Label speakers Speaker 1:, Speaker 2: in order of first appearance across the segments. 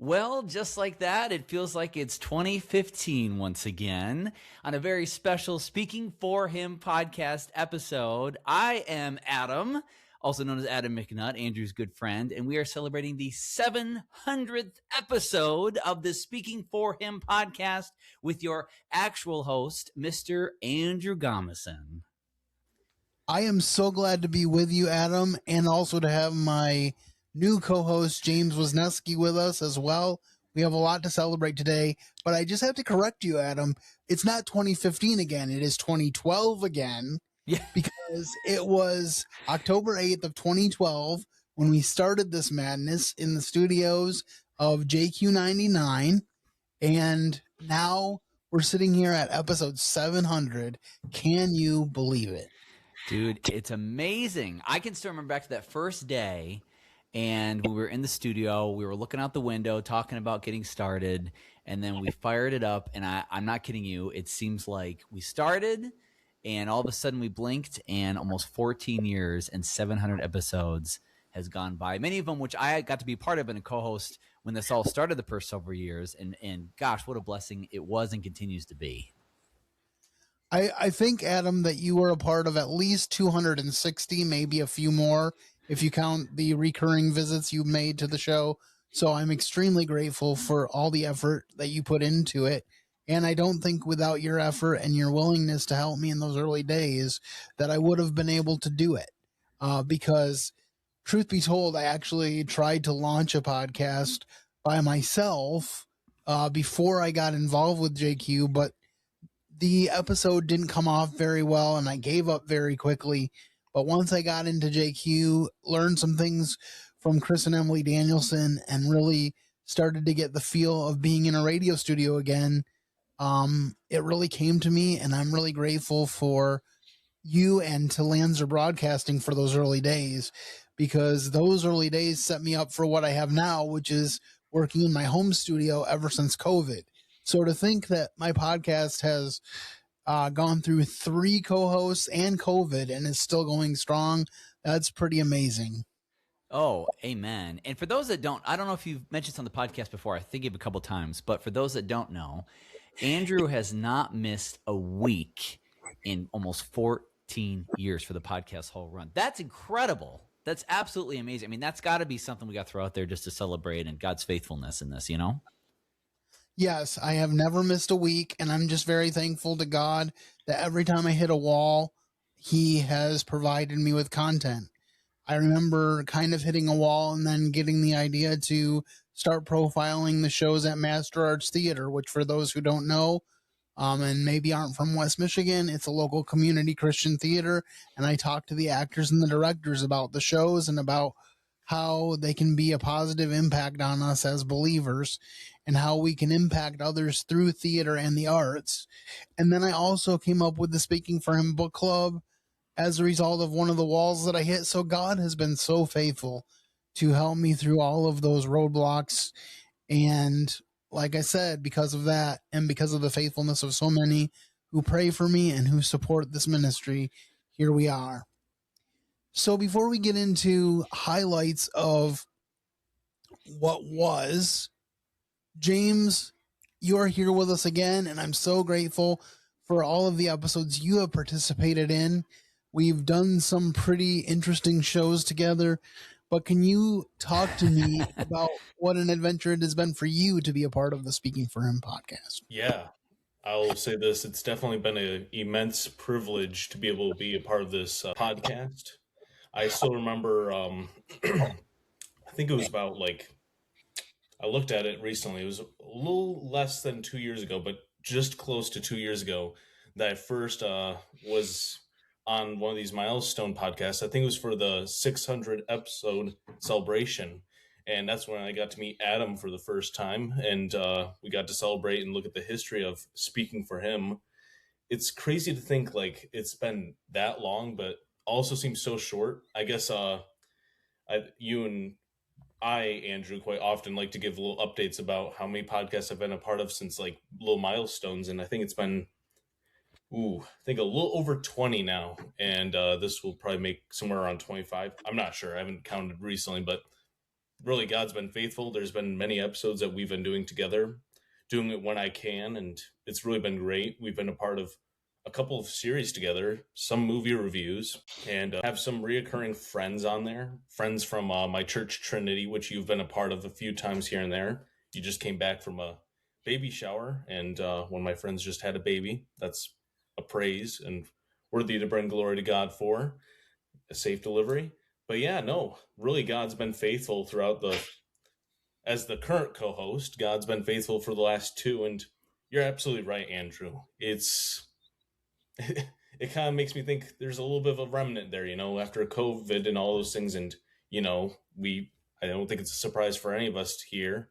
Speaker 1: Well, just like that, it feels like it's 2015 once again on a very special Speaking for Him podcast episode. I am Adam, also known as Adam McNutt, Andrew's good friend, and we are celebrating the 700th episode of the Speaking for Him podcast with your actual host, Mr. Andrew Gomison.
Speaker 2: I am so glad to be with you, Adam, and also to have my new co-host, James Wisniewski, with us as well. We have a lot to celebrate today, but I just have to correct you, Adam. It's not 2015 again. It is 2012 again.
Speaker 1: Yeah.
Speaker 2: Because it was October 8th of 2012 when we started this madness in the studios of JQ99, and now we're sitting here at episode 700. Can you believe it?
Speaker 1: Dude, it's amazing. I can still remember back to that first day, and we were in the studio. We were looking out the window, talking about getting started, and then we fired it up. And I'm not kidding you. It seems like we started, and all of a sudden we blinked, and almost 14 years and 700 episodes has gone by. Many of them, which I got to be part of and a co-host when this all started the first several years. And gosh, what a blessing it was and continues to be.
Speaker 2: I think, Adam, that you were a part of at least 260, maybe a few more, if you count the recurring visits you made to the show. So I'm extremely grateful for all the effort that you put into it. And I don't think without your effort and your willingness to help me in those early days that I would have been able to do it. Because truth be told, I actually tried to launch a podcast by myself before I got involved with JQ, but the episode didn't come off very well, and I gave up very quickly. But once I got into JQ, learned some things from Chris and Emily Danielson, and really started to get the feel of being in a radio studio again, it really came to me, and I'm really grateful for you and to Lanzer Broadcasting for those early days, because those early days set me up for what I have now, which is working in my home studio ever since COVID. So to think that my podcast has gone through 3 co-hosts and COVID and is still going strong, that's pretty amazing.
Speaker 1: Oh, amen. And for those that don't, I don't know if you've mentioned this on the podcast before. I think you've a couple times, but for those that don't know, Andrew has not missed a week in almost 14 years for the podcast whole run. That's incredible. That's absolutely amazing. I mean, that's got to be something we got to throw out there just to celebrate and God's faithfulness in this, you know?
Speaker 2: Yes, I have never missed a week, and I'm just very thankful to God that every time I hit a wall, He has provided me with content. I remember kind of hitting a wall and then getting the idea to start profiling the shows at Master Arts Theater, which for those who don't know, and maybe aren't from West Michigan, it's a local community Christian theater, and I talk to the actors and the directors about the shows and about how they can be a positive impact on us as believers and how we can impact others through theater and the arts. And then I also came up with the Speaking for Him book club as a result of one of the walls that I hit. So God has been so faithful to help me through all of those roadblocks. And like I said, because of that and because of the faithfulness of so many who pray for me and who support this ministry, here we are. So before we get into highlights of what was, James, you are here with us again, and I'm so grateful for all of the episodes you have participated in. We've done some pretty interesting shows together, but can you talk to me about what an adventure it has been for you to be a part of the Speaking for Him podcast?
Speaker 3: Yeah, I'll say this. It's definitely been an immense privilege to be able to be a part of this podcast. I still remember, I think it was about I looked at it recently. It was a little less than 2 years ago, but just close to 2 years ago that I first was on one of these milestone podcasts. I think it was for the 600 episode celebration. And that's when I got to meet Adam for the first time. And we got to celebrate and look at the history of Speaking for Him. It's crazy to think it's been that long, but also seems so short. I guess you and Andrew, quite often like to give little updates about how many podcasts I've been a part of since little milestones. And I think it's been, I think a little over 20 now. And this will probably make somewhere around 25. I'm not sure. I haven't counted recently, but really God's been faithful. There's been many episodes that we've been doing together, doing it when I can, and it's really been great. We've been a part of a couple of series together, some movie reviews, and have some reoccurring friends on there. Friends from my church Trinity, which you've been a part of a few times here and there. You just came back from a baby shower, and one of my friends just had a baby. That's a praise and worthy to bring glory to God for a safe delivery. But yeah, no, really God's been faithful throughout as the current co-host, God's been faithful for the last two, and you're absolutely right, Andrew. It kind of makes me think there's a little bit of a remnant there, after COVID and all those things. And, I don't think it's a surprise for any of us here,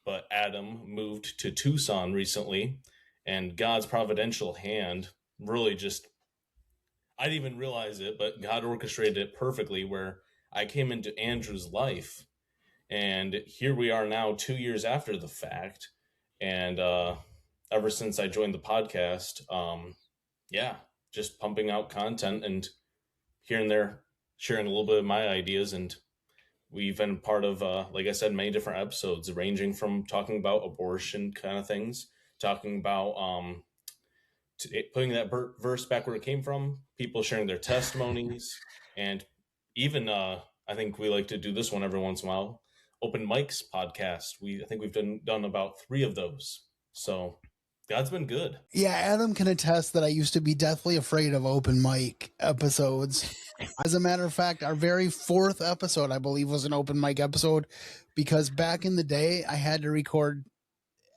Speaker 3: but Adam moved to Tucson recently, and God's providential hand really just, I didn't even realize it, but God orchestrated it perfectly where I came into Andrew's life. And here we are now 2 years after the fact. And ever since I joined the podcast, just pumping out content and here and there sharing a little bit of my ideas. And we've been part of, like I said, many different episodes, ranging from talking about abortion kind of things, talking about putting that verse back where it came from, people sharing their testimonies, and even I think we like to do this one every once in a while, open mics podcast. I think we've done about 3 of those. So God's been good.
Speaker 2: Yeah, Adam can attest that I used to be deathly afraid of open mic episodes. As a matter of fact, our very 4th episode, I believe, was an open mic episode, because back in the day, I had to record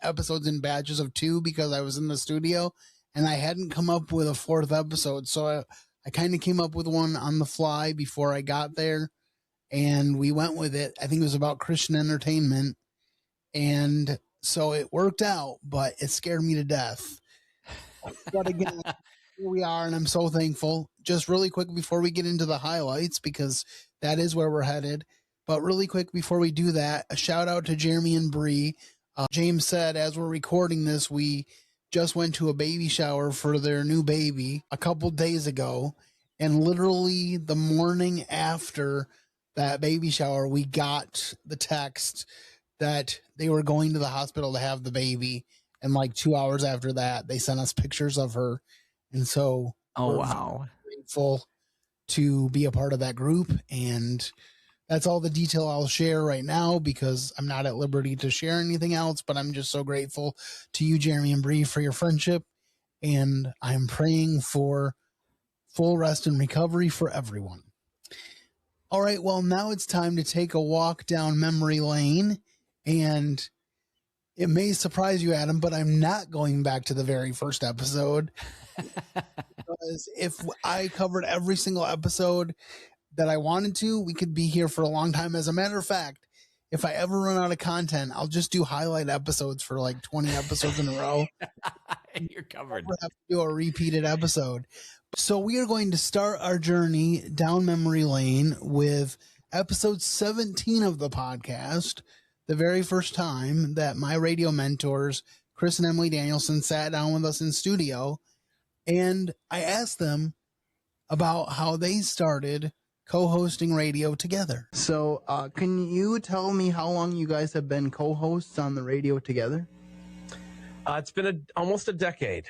Speaker 2: episodes in batches of 2 because I was in the studio and I hadn't come up with a 4th episode. So I kind of came up with one on the fly before I got there, and we went with it. I think it was about Christian entertainment. And so it worked out, but it scared me to death. But again, here we are, and I'm so thankful. Just really quick before we get into the highlights, because that is where we're headed. But really quick before we do that, a shout out to Jeremy and Bree. James said, as we're recording this, we just went to a baby shower for their new baby a couple days ago. And literally the morning after that baby shower, we got the text that they were going to the hospital to have the baby. And like 2 hours after that, they sent us pictures of her. And so
Speaker 1: wow,
Speaker 2: grateful to be a part of that group. And that's all the detail I'll share right now, because I'm not at liberty to share anything else, but I'm just so grateful to you, Jeremy and Bree, for your friendship. And I'm praying for full rest and recovery for everyone. All right, well, now it's time to take a walk down memory lane. And it may surprise you, Adam, but I'm not going back to the very first episode. Because if I covered every single episode that I wanted to, we could be here for a long time. As a matter of fact, if I ever run out of content, I'll just do highlight episodes for like 20 episodes in a row.
Speaker 1: And you're covered.
Speaker 2: We'll have to do a repeated episode. So we are going to start our journey down memory lane with episode 17 of the podcast, the very first time that my radio mentors, Chris and Emily Danielson, sat down with us in studio. And I asked them about how they started co-hosting radio together. So can you tell me how long you guys have been co-hosts on the radio together?
Speaker 4: It's been almost a decade.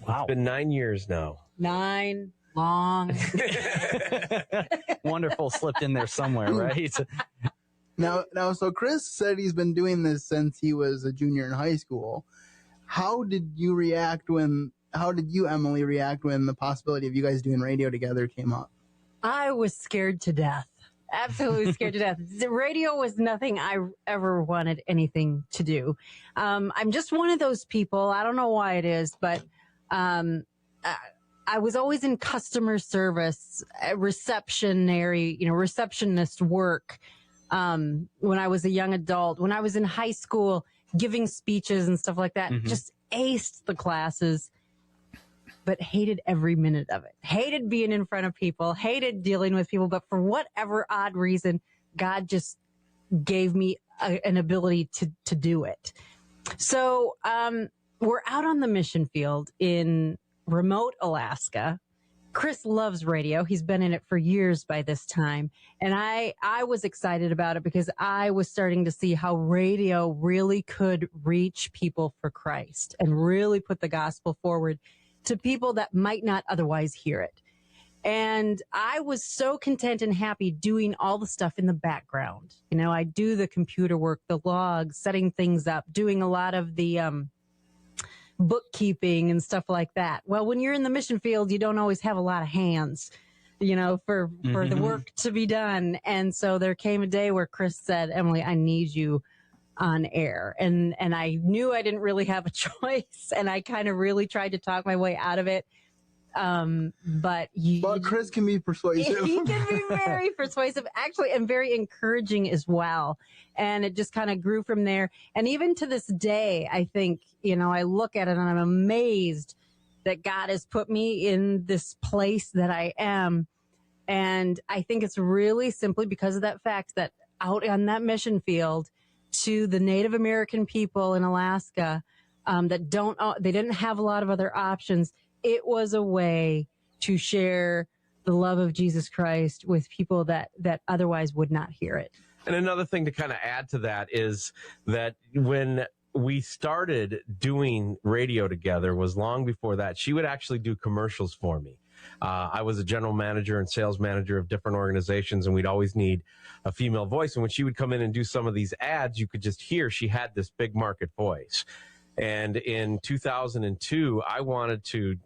Speaker 5: Wow.
Speaker 4: It's been 9 years now.
Speaker 5: 9 long.
Speaker 6: Wonderful slipped in there somewhere, right?
Speaker 2: Now, so Chris said he's been doing this since he was a junior in high school. How did you, Emily, react when the possibility of you guys doing radio together came up?
Speaker 5: I was scared to death. Absolutely scared to death. The radio was nothing I ever wanted anything to do. I'm just one of those people. I don't know why it is, but I was always in customer service, receptionist work. When I was a young adult, when I was in high school, giving speeches and stuff like that, just aced the classes, but hated every minute of it. Hated being in front of people, hated dealing with people, but for whatever odd reason, God just gave me an ability to do it. So we're out on the mission field in remote Alaska, Chris loves radio. He's been in it for years by this time. And I was excited about it because I was starting to see how radio really could reach people for Christ and really put the gospel forward to people that might not otherwise hear it. And I was so content and happy doing all the stuff in the background. You know, I do the computer work, the logs, setting things up, doing a lot of the bookkeeping and stuff like that. Well, when you're in the mission field, you don't always have a lot of hands, you know, for the work to be done. And so there came a day where Chris said, "Emily, I need you on air." And I knew I didn't really have a choice. And I kind of really tried to talk my way out of it. But
Speaker 2: Chris can be persuasive.
Speaker 5: He can be very persuasive, actually, and very encouraging as well. And it just kind of grew from there. And even to this day, I think, you know, I look at it and I'm amazed that God has put me in this place that I am. And I think it's really simply because of that fact that out on that mission field to the Native American people in Alaska, they didn't have a lot of other options. It was a way to share the love of Jesus Christ with people that otherwise would not hear it.
Speaker 4: And another thing to kind of add to that is that when we started doing radio together was long before that. She would actually do commercials for me. I was a general manager and sales manager of different organizations, and we'd always need a female voice. And when she would come in and do some of these ads, you could just hear she had this big market voice. And in 2002, I wanted to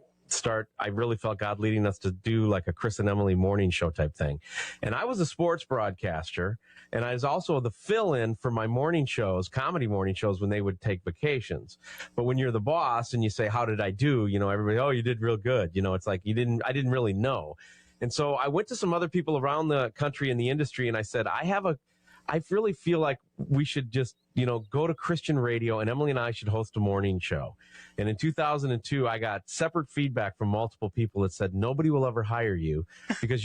Speaker 4: I really felt God leading us to do like a Chris and Emily morning show type thing. And I was a sports broadcaster, and I was also the fill-in for my morning shows, comedy morning shows, when they would take vacations. But when you're the boss and you say, "How did I do?" You know, everybody, "Oh, you did real good." You know, it's like I didn't really know. And so I went to some other people around the country in the industry, and I said, I really feel like we should just, you know, go to Christian radio, and Emily and I should host a morning show. And in 2002, I got separate feedback from multiple people that said, "Nobody will ever hire you because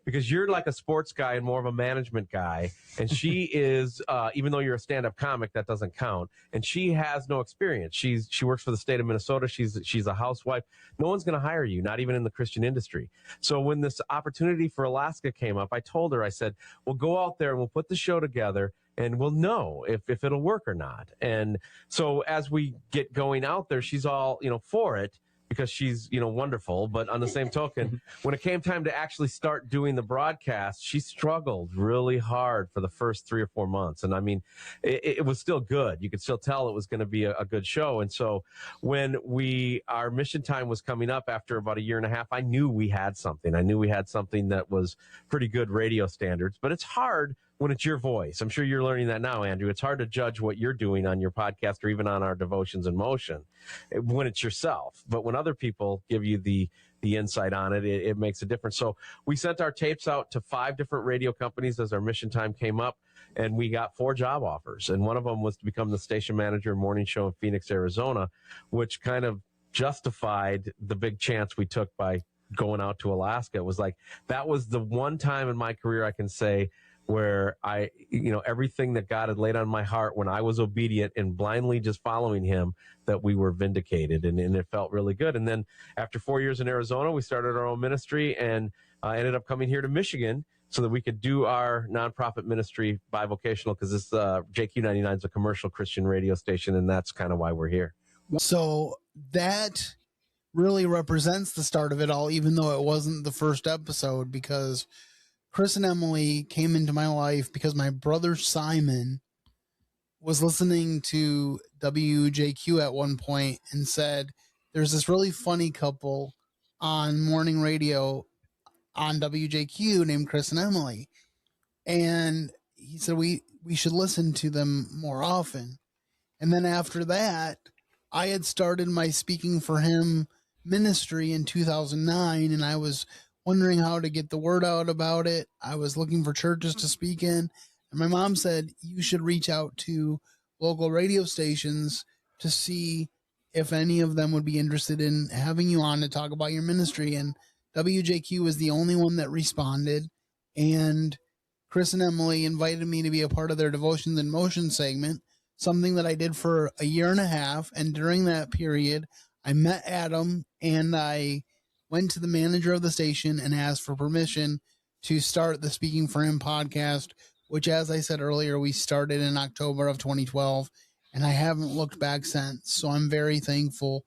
Speaker 4: because you're like a sports guy and more of a management guy. And she is, even though you're a stand-up comic, that doesn't count. And she has no experience. She works for the state of Minnesota. She's a housewife. No one's going to hire you, not even in the Christian industry." So when this opportunity for Alaska came up, I told her, I said, "We'll go out there and we'll put the show together, and we'll know if it'll work or not." And so as we get going out there, she's all, you know, for it because she's, you know, wonderful. But on the same token, when it came time to actually start doing the broadcast, she struggled really hard for the first 3 or 4 months. And I mean, it was still good. You could still tell it was going to be a good show. And so when our mission time was coming up after about 1.5 years, I knew we had something. I knew we had something that was pretty good radio standards, but it's hard when it's your voice. I'm sure you're learning that now, Andrew. It's hard to judge what you're doing on your podcast or even on our Devotions in Motion when it's yourself. But when other people give you the insight on it, it makes a difference. So we sent our tapes out to 5 different radio companies as our mission time came up, and we got 4 job offers. And one of them was to become the station manager morning show in Phoenix, Arizona, which kind of justified the big chance we took by going out to Alaska. It was like, that was the one time in my career I can say where everything that God had laid on my heart when I was obedient and blindly just following him, that we were vindicated, and it felt really good. And then after 4 years in Arizona, we started our own ministry and ended up coming here to Michigan so that we could do our nonprofit ministry bivocational, because this JQ99 is a commercial Christian radio station, and that's kind of why we're here.
Speaker 2: So that really represents the start of it all, even though it wasn't the first episode, because Chris and Emily came into my life because my brother Simon was listening to WJQ at one point and said, "There's this really funny couple on morning radio on WJQ named Chris and Emily." And he said, we should listen to them more often. And then after that, I had started my Speaking for Him ministry in 2009, and I was wondering how to get the word out about it. I was looking for churches to speak in, and my mom said, "You should reach out to local radio stations to see if any of them would be interested in having you on to talk about your ministry." And WJQ was the only one that responded, and Chris and Emily invited me to be a part of their Devotions in Motion segment, something that I did for 1.5 years. And during that period, I met Adam, and I went to the manager of the station and asked for permission to start the Speaking for Him podcast, which, as I said earlier, we started in October of 2012, and I haven't looked back since. So I'm very thankful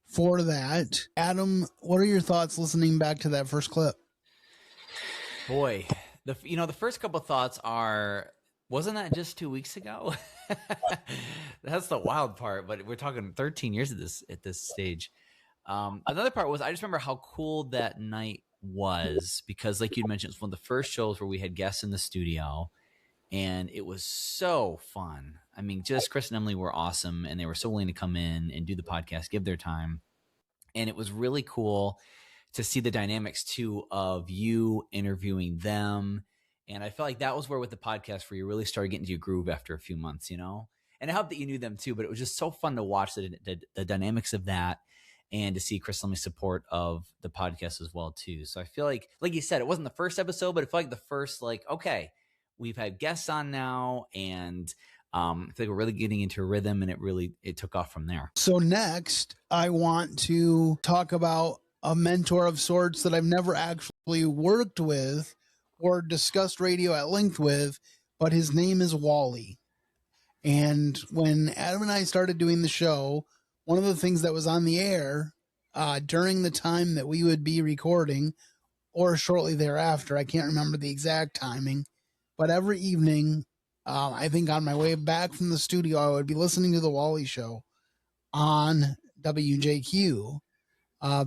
Speaker 2: for that. Adam, what are your thoughts listening back to that first clip?
Speaker 1: Boy, the first couple thoughts are, wasn't that just 2 weeks ago? That's the wild part, but we're talking 13 years at this stage. Another part was, I just remember how cool that night was, because like you mentioned, it's one of the first shows where we had guests in the studio, and it was so fun. I mean, just Chris and Emily were awesome, and they were so willing to come in and do the podcast, give their time. And it was really cool to see the dynamics too of you interviewing them. And I felt like that was where, with the podcast, where you really started getting to your groove after a few months, you know? And I hope that you knew them too, but it was just so fun to watch the dynamics of that, and to see Chris Lemley's support of the podcast as well too. So I feel like you said, it wasn't the first episode, but it felt like the first, okay, we've had guests on now, and I feel like we're really getting into a rhythm, and it took off from there.
Speaker 2: So next, I want to talk about a mentor of sorts that I've never actually worked with or discussed radio at length with, but his name is Wally. And when Adam and I started doing the show, one of the things that was on the air during the time that we would be recording, or shortly thereafter, I can't remember the exact timing, but every evening, I think on my way back from the studio, I would be listening to the Wally Show on WJQ,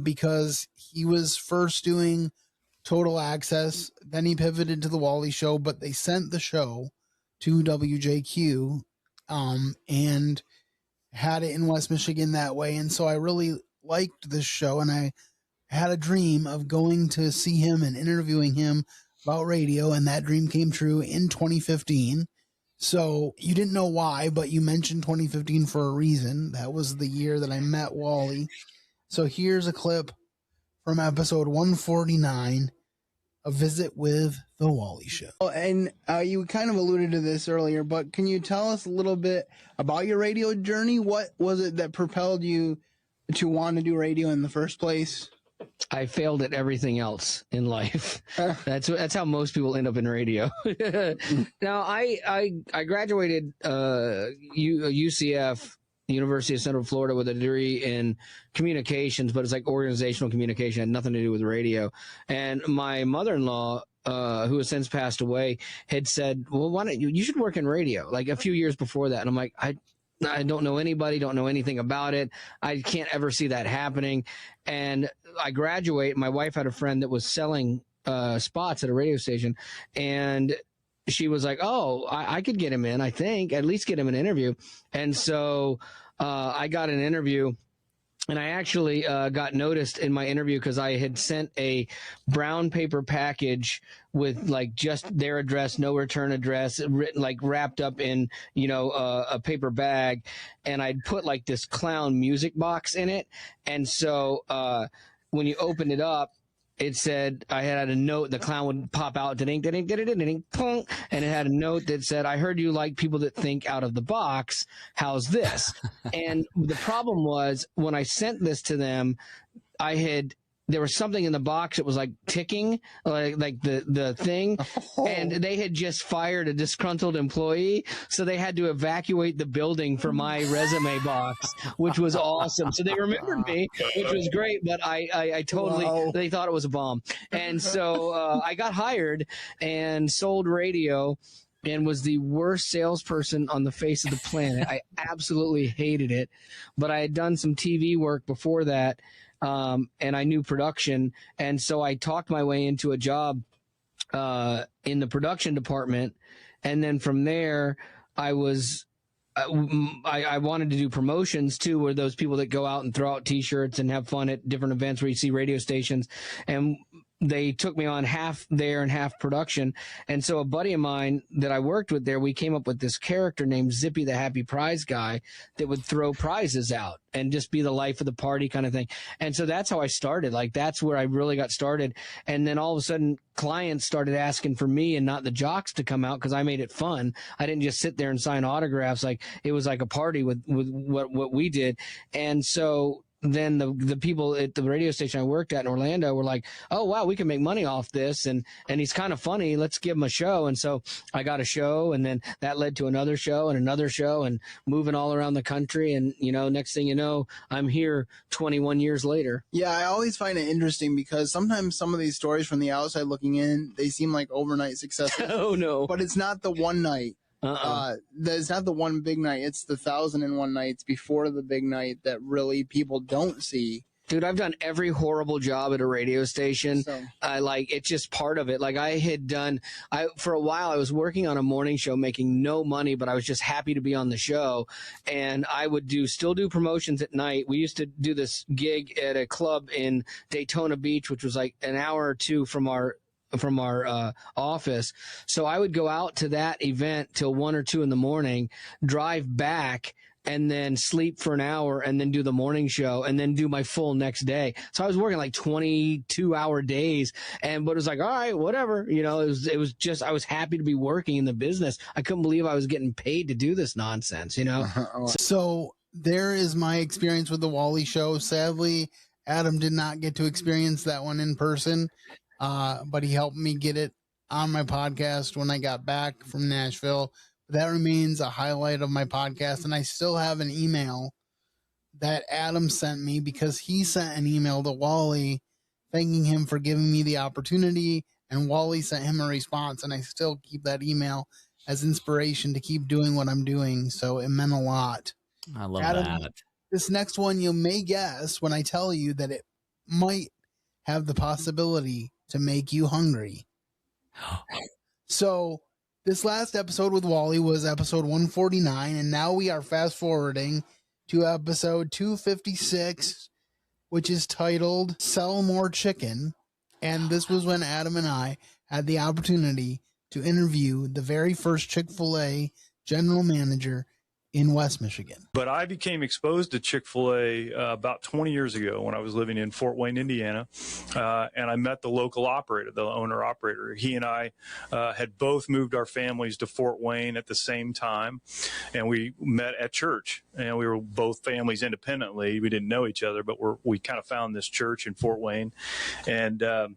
Speaker 2: because he was first doing Total Access, then he pivoted to the Wally Show, but they sent the show to WJQ and had it in West Michigan that way. And so I really liked this show, and I had a dream of going to see him and interviewing him about radio, and that dream came true in 2015. So you didn't know why, but you mentioned 2015 for a reason. That was the year that I met Wally. So here's a clip from episode 149, A Visit with the Wally Show. And you kind of alluded to this earlier, but can you tell us a little bit about your radio journey? What was it that propelled you to want to do radio in the first place?
Speaker 7: I failed at everything else in life. That's how most people end up in radio. Now, I graduated UCF, University of Central Florida, with a degree in communications, but it's like organizational communication, had nothing to do with radio. And my mother-in-law, who has since passed away, had said, well, why don't you should work in radio, like a few years before that. And I'm like, I don't know anybody, don't know anything about it. I can't ever see that happening. And I graduate. My wife had a friend that was selling spots at a radio station, and she was like, oh, I could get him in, I think, at least get him an interview. And so I got an interview. And I actually got noticed in my interview because I had sent a brown paper package with like just their address, no return address, written, like wrapped up in, a paper bag. And I'd put like this clown music box in it. And so when you opened it up, it said, I had a note, the clown would pop out, ding, ding, ding, ding, ding, pong, and it had a note that said, I heard you like people that think out of the box. How's this? And the problem was, when I sent this to them, there was something in the box that was like ticking, like the thing, and they had just fired a disgruntled employee, so they had to evacuate the building for my resume box, which was awesome. So they remembered me, which was great, but I totally, they thought it was a bomb. And so I got hired and sold radio, and was the worst salesperson on the face of the planet. I absolutely hated it, but I had done some TV work before that. And I knew production. And so I talked my way into a job in the production department. And then from there, I wanted to do promotions too, where those people that go out and throw out T-shirts and have fun at different events where you see radio stations. And they took me on half there and half production. And so a buddy of mine that I worked with there, we came up with this character named Zippy the Happy Prize Guy that would throw prizes out and just be the life of the party kind of thing. And so that's how I started. Like, that's where I really got started. And then all of a sudden clients started asking for me and not the jocks to come out, because I made it fun. I didn't just sit there and sign autographs. Like, it was like a party with what we did. And so then the people at the radio station I worked at in Orlando were like, "Oh wow, we can make money off this, and he's kind of funny. Let's give him a show." And so I got a show, and then that led to another show and another show, and moving all around the country. And next thing you know, I'm here 21 years later.
Speaker 2: Yeah, I always find it interesting because sometimes some of these stories from the outside looking in, they seem like overnight successes.
Speaker 7: Oh no!
Speaker 2: But it's not the one night. It's not the one big night. It's the 1,001 nights before the big night that really people don't see.
Speaker 7: Dude, I've done every horrible job at a radio station.
Speaker 2: So,
Speaker 7: it's just part of it. Like for a while, I was working on a morning show making no money, but I was just happy to be on the show. And I would still do promotions at night. We used to do this gig at a club in Daytona Beach, which was like an hour or two from our office. So I would go out to that event till 1 or 2 in the morning, drive back, and then sleep for an hour, and then do the morning show, and then do my full next day. So I was working like 22-hour days, but it was like, all right, whatever. It was just, I was happy to be working in the business. I couldn't believe I was getting paid to do this nonsense,
Speaker 2: So there is my experience with the Wally show. Sadly, Adam did not get to experience that one in person. But he helped me get it on my podcast when I got back from Nashville. That remains a highlight of my podcast. And I still have an email that Adam sent me because he sent an email to Wally thanking him for giving me the opportunity. And Wally sent him a response. And I still keep that email as inspiration to keep doing what I'm doing. So it meant a lot.
Speaker 1: I love
Speaker 2: Adam,
Speaker 1: that.
Speaker 2: This next one, you may guess when I tell you that it might have the possibility to make you hungry. So this last episode with Wally was episode 149, and now we are fast forwarding to episode 256, which is titled Sell More Chicken. And this was when Adam and I had the opportunity to interview the very first Chick-fil-A general manager in West Michigan.
Speaker 8: But I became exposed to Chick-fil-A about 20 years ago when I was living in Fort Wayne, Indiana, and I met the local operator, the owner-operator. He and I had both moved our families to Fort Wayne at the same time, and we met at church. And we were both families independently. We didn't know each other, but we kind of found this church in Fort Wayne, and I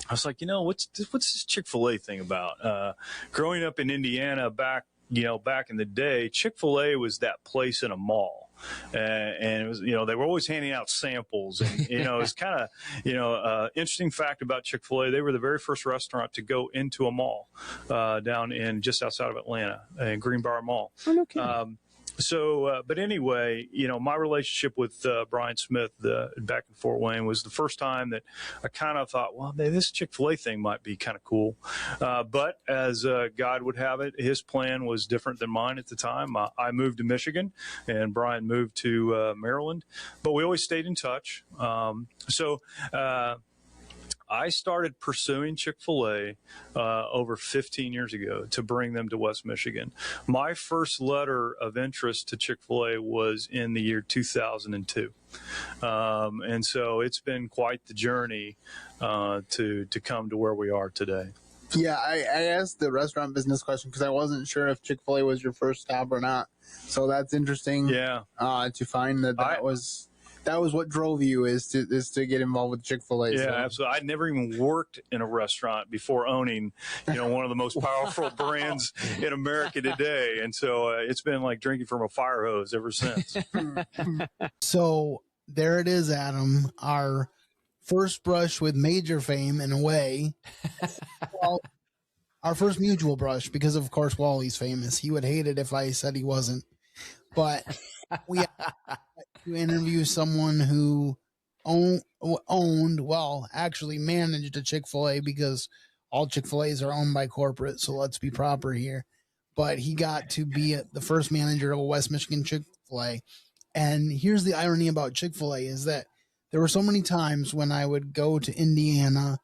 Speaker 8: was like, what's this Chick-fil-A thing about? Growing up in Indiana back in the day, Chick-fil-A was that place in a mall. And it was, they were always handing out samples. And, it was kind of, interesting fact about Chick-fil-A. They were the very first restaurant to go into a mall down in just outside of Atlanta, in Greenbrier Mall.
Speaker 7: Oh, okay.
Speaker 8: But anyway, my relationship with Brian Smith back in Fort Wayne was the first time that I kind of thought, well, this Chick-fil-A thing might be kind of cool. But as God would have it, his plan was different than mine at the time. I moved to Michigan, and Brian moved to Maryland, but we always stayed in touch. I started pursuing Chick-fil-A over 15 years ago to bring them to West Michigan. My first letter of interest to Chick-fil-A was in the year 2002. And so it's been quite the journey to come to where we are today.
Speaker 2: Yeah, I asked the restaurant business question because I wasn't sure if Chick-fil-A was your first stop or not. So that's interesting.
Speaker 8: Yeah.
Speaker 2: To find that was what drove you is to get involved with Chick-fil-A.
Speaker 8: Yeah, absolutely. I'd never even worked in a restaurant before owning, one of the most powerful brands in America today. And so it's been like drinking from a fire hose ever since.
Speaker 2: So there it is, Adam, our first brush with major fame in a way. Well, our first mutual brush, because of course Wally's famous. He would hate it if I said he wasn't. But we had to interview someone who actually managed a Chick-fil-A, because all Chick-fil-A's are owned by corporate. So let's be proper here. But he got to be the first manager of a West Michigan Chick-fil-A. And here's the irony about Chick-fil-A is that there were so many times when I would go to Indiana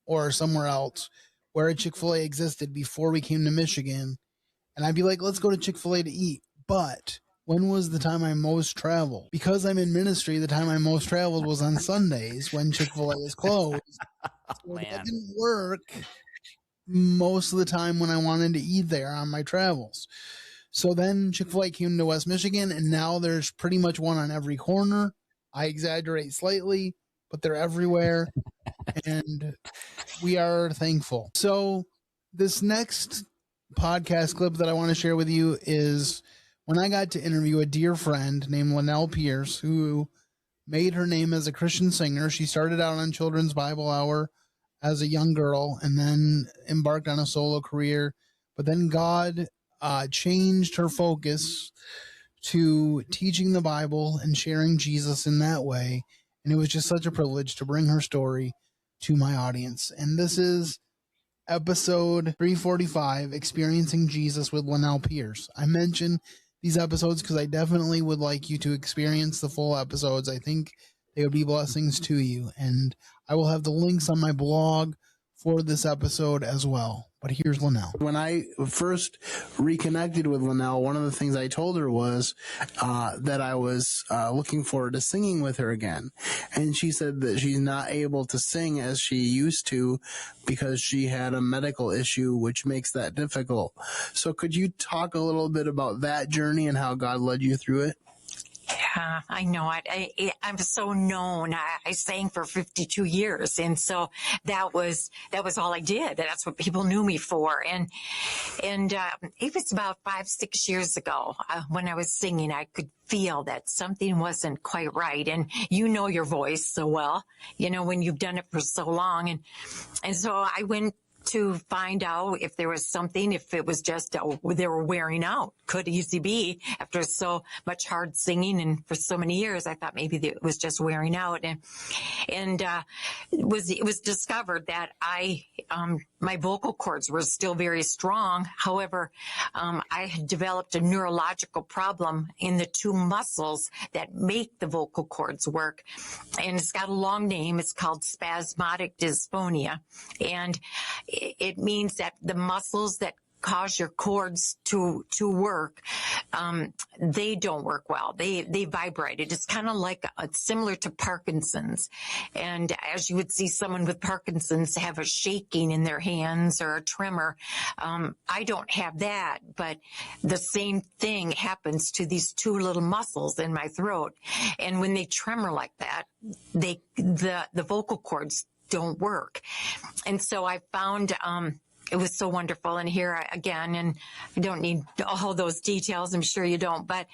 Speaker 2: or somewhere else where a Chick-fil-A existed before we came to Michigan. And I'd be like, let's go to Chick-fil-A to eat. But when was the time I most traveled? Because I'm in ministry, the time I most traveled was on Sundays when Chick-fil-A is closed. So that didn't work most of the time when I wanted to eat there on my travels. So then Chick-fil-A came to West Michigan, and now there's pretty much one on every corner. I exaggerate slightly, but they're everywhere. And we are thankful. So this next podcast clip that I want to share with you is when I got to interview a dear friend named Linnell Pierce, who made her name as a Christian singer. She started out on Children's Bible Hour as a young girl and then embarked on a solo career. But then God changed her focus to teaching the Bible and sharing Jesus in that way. And it was just such a privilege to bring her story to my audience. And this is episode 345, Experiencing Jesus with Linnell Pierce. I mention these episodes because I definitely would like you to experience the full episodes. I think they would be blessings to you. And I will have the links on my blog for this episode as well. But here's Linnell. When I first reconnected with Linnell, one of the things I told her was that I was looking forward to singing with her again. And she said that she's not able to sing as she used to because she had a medical issue, which makes that difficult. So could you talk a little bit about that journey and how God led you through it?
Speaker 9: Yeah, I know it. I'm so known. I sang for 52 years. And so that was all I did. That's what people knew me for. And it was about 5-6 years ago when I was singing, I could feel that something wasn't quite right. And you know your voice so well, when you've done it for so long. And so I went to find out if there was something, if it was just they were wearing out. Could easily be after so much hard singing and for so many years. I thought maybe it was just wearing out, and it was discovered that my vocal cords were still very strong. However, I had developed a neurological problem in the two muscles that make the vocal cords work, and it's got a long name. It's called spasmodic dysphonia, and it means that the muscles that cause your cords to work, they don't work well. They vibrate. It's kind of like similar to Parkinson's. And as you would see someone with Parkinson's have a shaking in their hands or a tremor, I don't have that, but the same thing happens to these two little muscles in my throat. And when they tremor like that, the vocal cords don't work. And so I found it was so wonderful. And here again, and I don't need all those details, I'm sure you don't, but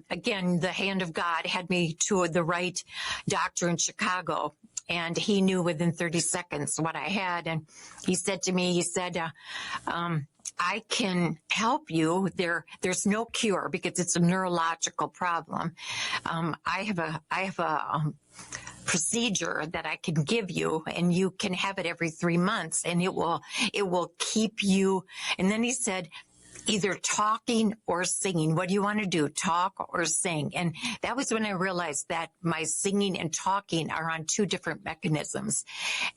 Speaker 9: again, the hand of God had me to the right doctor in Chicago, and he knew within 30 seconds what I had. And he said to me, I can help you. There's no cure because it's a neurological problem. I have a procedure that I can give you, and you can have it every 3 months, and it will keep you. And then he said, either talking or singing. What do you want to do? Talk or sing? And that was when I realized that my singing and talking are on two different mechanisms.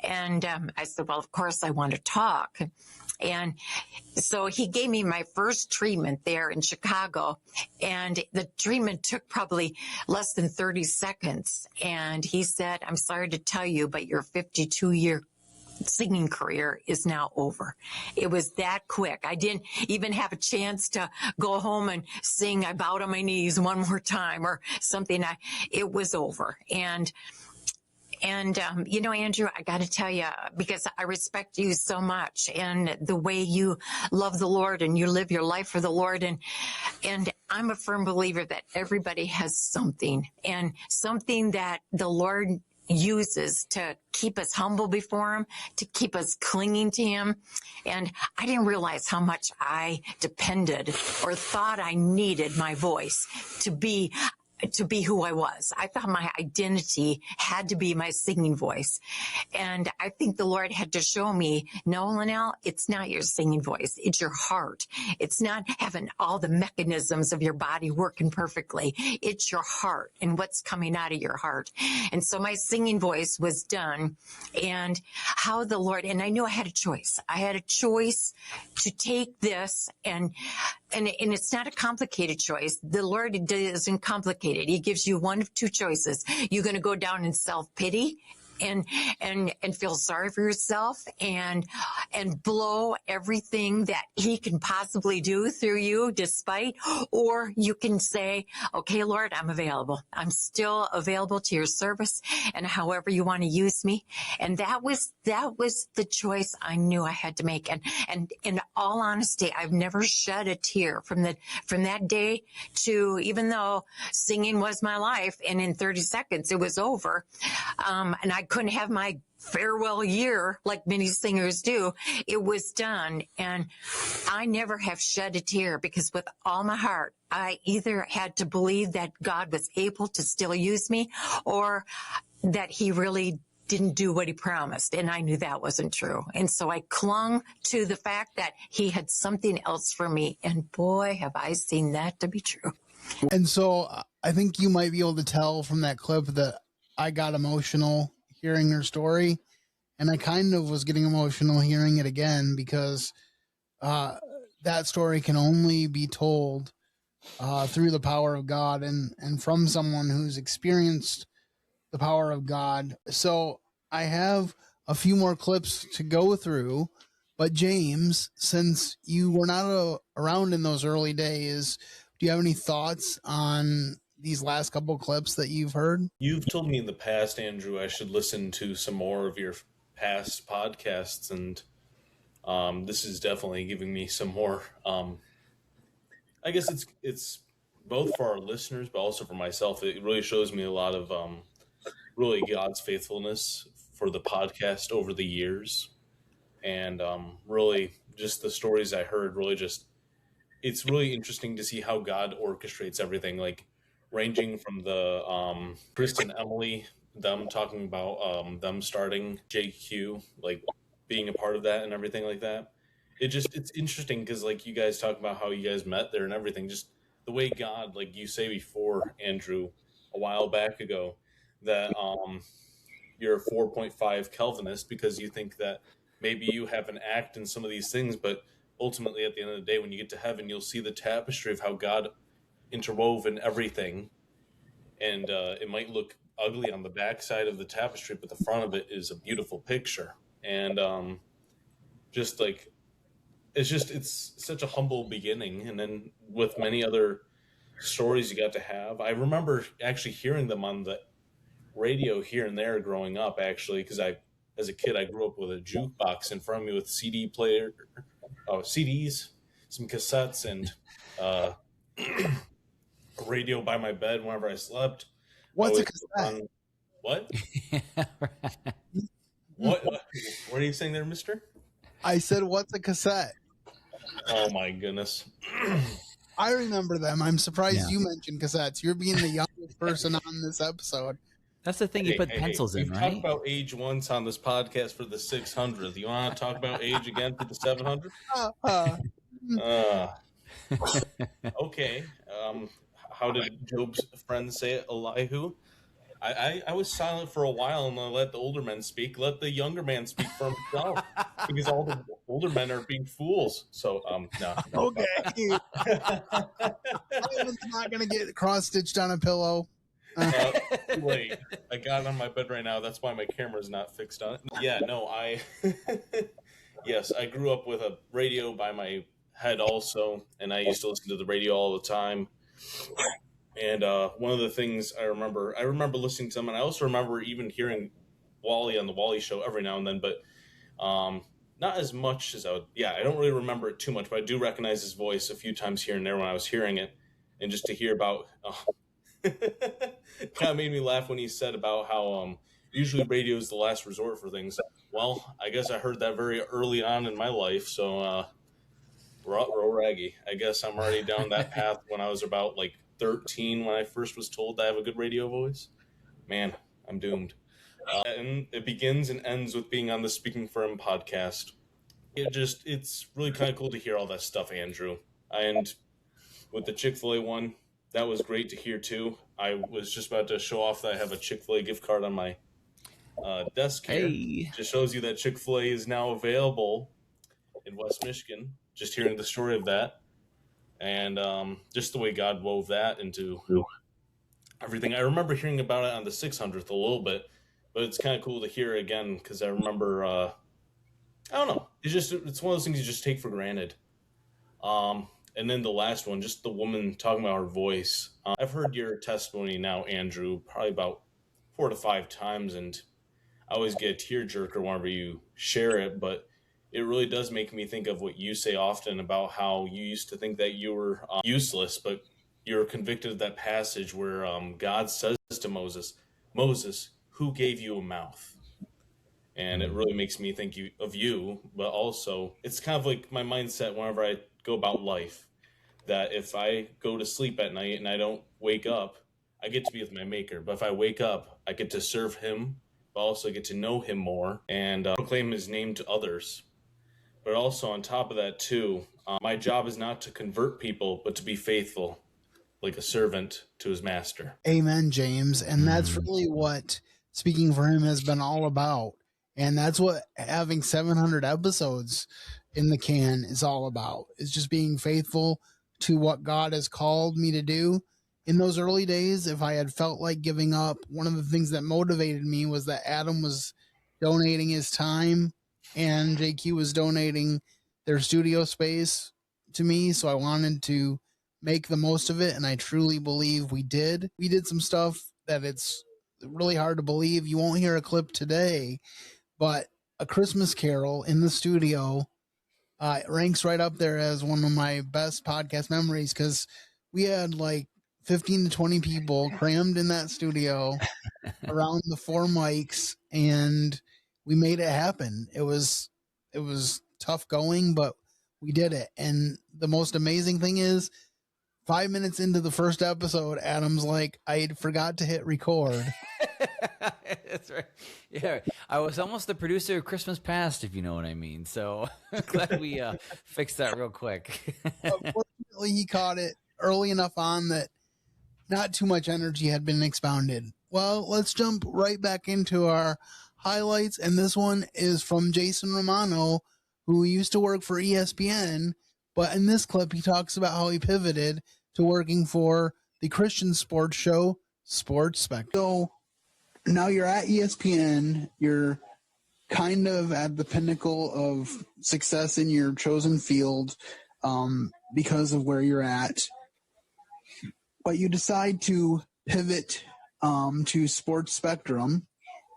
Speaker 9: And I said, well, of course I want to talk. And so he gave me my first treatment there in Chicago, and the treatment took probably less than 30 seconds. And he said, I'm sorry to tell you, but your 52-year singing career is now over. It was that quick. I didn't even have a chance to go home and sing I Bowed on My Knees one more time or something. It was over. And Andrew, I got to tell you, because I respect you so much and the way you love the Lord and you live your life for the Lord. And I'm a firm believer that everybody has something, and something that the Lord uses to keep us humble before him, to keep us clinging to him. And I didn't realize how much I depended or thought I needed my voice to be who I was. I thought my identity had to be my singing voice. And I think the Lord had to show me, no, Linnell, it's not your singing voice. It's your heart. It's not having all the mechanisms of your body working perfectly. It's your heart and what's coming out of your heart. And so my singing voice was done, and how the Lord, and I knew I had a choice. I had a choice to take this, and it's not a complicated choice. The Lord isn't complicated. He gives you one of two choices. You're going to go down in self-pity and feel sorry for yourself and blow everything that he can possibly do through you despite, or you can say, okay, Lord, I'm available. I'm still available to your service and however you want to use me. And that was the choice I knew I had to make. And in all honesty, I've never shed a tear from that day to, even though singing was my life and in 30 seconds it was over. And I couldn't have my farewell year like many singers do. It was done. And I never have shed a tear because with all my heart, I either had to believe that God was able to still use me or that he really didn't do what he promised. And I knew that wasn't true. And so I clung to the fact that he had something else for me. And boy, have I seen that to be true.
Speaker 2: And so I think you might be able to tell from that clip that I got emotional hearing her story. And I kind of was getting emotional hearing it again because that story can only be told through the power of God and from someone who's experienced the power of God. So I have a few more clips to go through, but James, since you were not around in those early days, do you have any thoughts on these last couple clips that you've heard?
Speaker 3: You've told me in the past, Andrew, I should listen to some more of your past podcasts, and this is definitely giving me some more. I guess it's both for our listeners, but also for myself. It really shows me a lot of really God's faithfulness for the podcast over the years, and really just the stories I heard. Really, just it's really interesting to see how God orchestrates everything, like ranging from the Chris and Emily, them talking about them starting JQ, like being a part of that and everything like that. It's interesting because like you guys talk about how you guys met there and everything, just the way God, like you say before, Andrew, a while back ago, that you're a 4.5 Calvinist because you think that maybe you have an act in some of these things, but ultimately at the end of the day, when you get to heaven, you'll see the tapestry of how God interwoven everything, and it might look ugly on the back side of the tapestry, but the front of it is a beautiful picture. And just like it's such a humble beginning, and then with many other stories you got to have. I remember actually hearing them on the radio here and there growing up, actually, because as a kid I grew up with a jukebox in front of me with CD player, CDs, some cassettes, and a radio by my bed whenever I slept.
Speaker 2: What's a cassette?
Speaker 3: What? What are you saying there, mister?
Speaker 2: I said, what's a cassette?
Speaker 3: Oh my goodness.
Speaker 2: I remember them. I'm surprised you mentioned cassettes. You're being the youngest person on this episode.
Speaker 1: That's the thing, you put pencils in,
Speaker 3: We've
Speaker 1: right?
Speaker 3: talked about age once on this podcast for the 600th. You want to talk about age again for the 700th? Okay. How did Job's friends say it? Elihu? I was silent for a while and I let the older men speak. Let the younger man speak for himself because all the older men are being fools. So, no.
Speaker 2: Okay. I'm not going to get cross-stitched on a pillow.
Speaker 3: Wait, I got it on my bed right now. That's why my camera's not fixed on it. Yeah, no, yes, I grew up with a radio by my head also, and I used to listen to the radio all the time. And one of the things I remember listening to them, and I also remember even hearing Wally on the Wally Show every now and then, but not as much as I would. Yeah, I don't really remember it too much, but I do recognize his voice a few times here and there when I was hearing it, and just to hear about, kind of made me laugh when he said about how usually radio is the last resort for things. Well, I guess I heard that very early on in my life, so roll raggy. I guess I'm already down that path when I was about like 13 when I first was told I have a good radio voice. Man, I'm doomed. And it begins and ends with being on the Speaking for Him podcast. It's really kind of cool to hear all that stuff, Andrew. And with the Chick-fil-A one, that was great to hear too. I was just about to show off that I have a Chick-fil-A gift card on my desk here.
Speaker 1: Hey.
Speaker 3: Just shows you that Chick-fil-A is now available in West Michigan. Just hearing the story of that. And just the way God wove that into everything. I remember hearing about it on the 600th a little bit, but it's kind of cool to hear it again because I remember, I don't know, it's one of those things you just take for granted. And then the last one, just the woman talking about her voice. I've heard your testimony now, Andrew, probably about 4 to 5 times, and I always get a tearjerker whenever you share it, but it really does make me think of what you say often about how you used to think that you were useless, but you're convicted of that passage where God says to Moses, who gave you a mouth? And it really makes me think of you, but also it's kind of like my mindset whenever I go about life, that if I go to sleep at night and I don't wake up, I get to be with my maker. But if I wake up, I get to serve him, but also get to know him more and proclaim his name to others. But also on top of that too, my job is not to convert people, but to be faithful, like a servant to his master.
Speaker 2: Amen, James. And that's really what Speaking for Him has been all about. And that's what having 700 episodes in the can is all about. It's just being faithful to what God has called me to do. In those early days, if I had felt like giving up, one of the things that motivated me was that Adam was donating his time and JQ was donating their studio space to me. So I wanted to make the most of it. And I truly believe we did. We did some stuff that it's really hard to believe. You won't hear a clip today, but A Christmas Carol in the studio ranks right up there as one of my best podcast memories, because we had like 15 to 20 people crammed in that studio around the 4 mics, and we made it happen. It was tough going, but we did it. And the most amazing thing is 5 minutes into the first episode, Adam's like, I forgot to hit record.
Speaker 1: That's right. Yeah, I was almost the producer of Christmas Past, if you know what I mean. So glad we fixed that real quick.
Speaker 2: Unfortunately, he caught it early enough on that not too much energy had been expounded. Well, let's jump right back into our highlights. And this one is from Jason Romano, who used to work for ESPN. But in this clip, he talks about how he pivoted to working for the Christian sports show, Sports Spectrum. So now you're at ESPN. You're kind of at the pinnacle of success in your chosen field because of where you're at. But you decide to pivot to Sports Spectrum.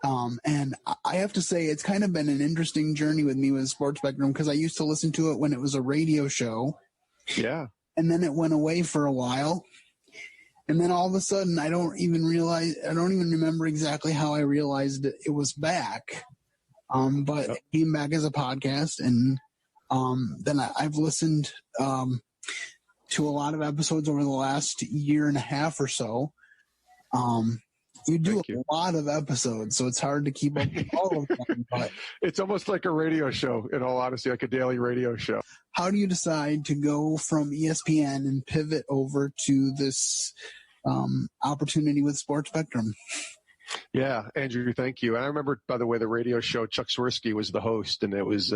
Speaker 2: And I have to say, it's kind of been an interesting journey with me with Sports Spectrum, because I used to listen to it when it was a radio show.
Speaker 10: Yeah.
Speaker 2: And then it went away for a while. And then all of a sudden, I don't even remember exactly how I realized it was back. But it came back as a podcast. And then I've listened to a lot of episodes over the last year and a half or so. You do a lot of episodes, so it's hard to keep up with all of them. But
Speaker 10: it's almost like a radio show, in all honesty, like a daily radio show.
Speaker 2: How do you decide to go from ESPN and pivot over to this opportunity with Sports Spectrum?
Speaker 10: Yeah, Andrew, thank you. And I remember, by the way, the radio show, Chuck Swirsky was the host, and it was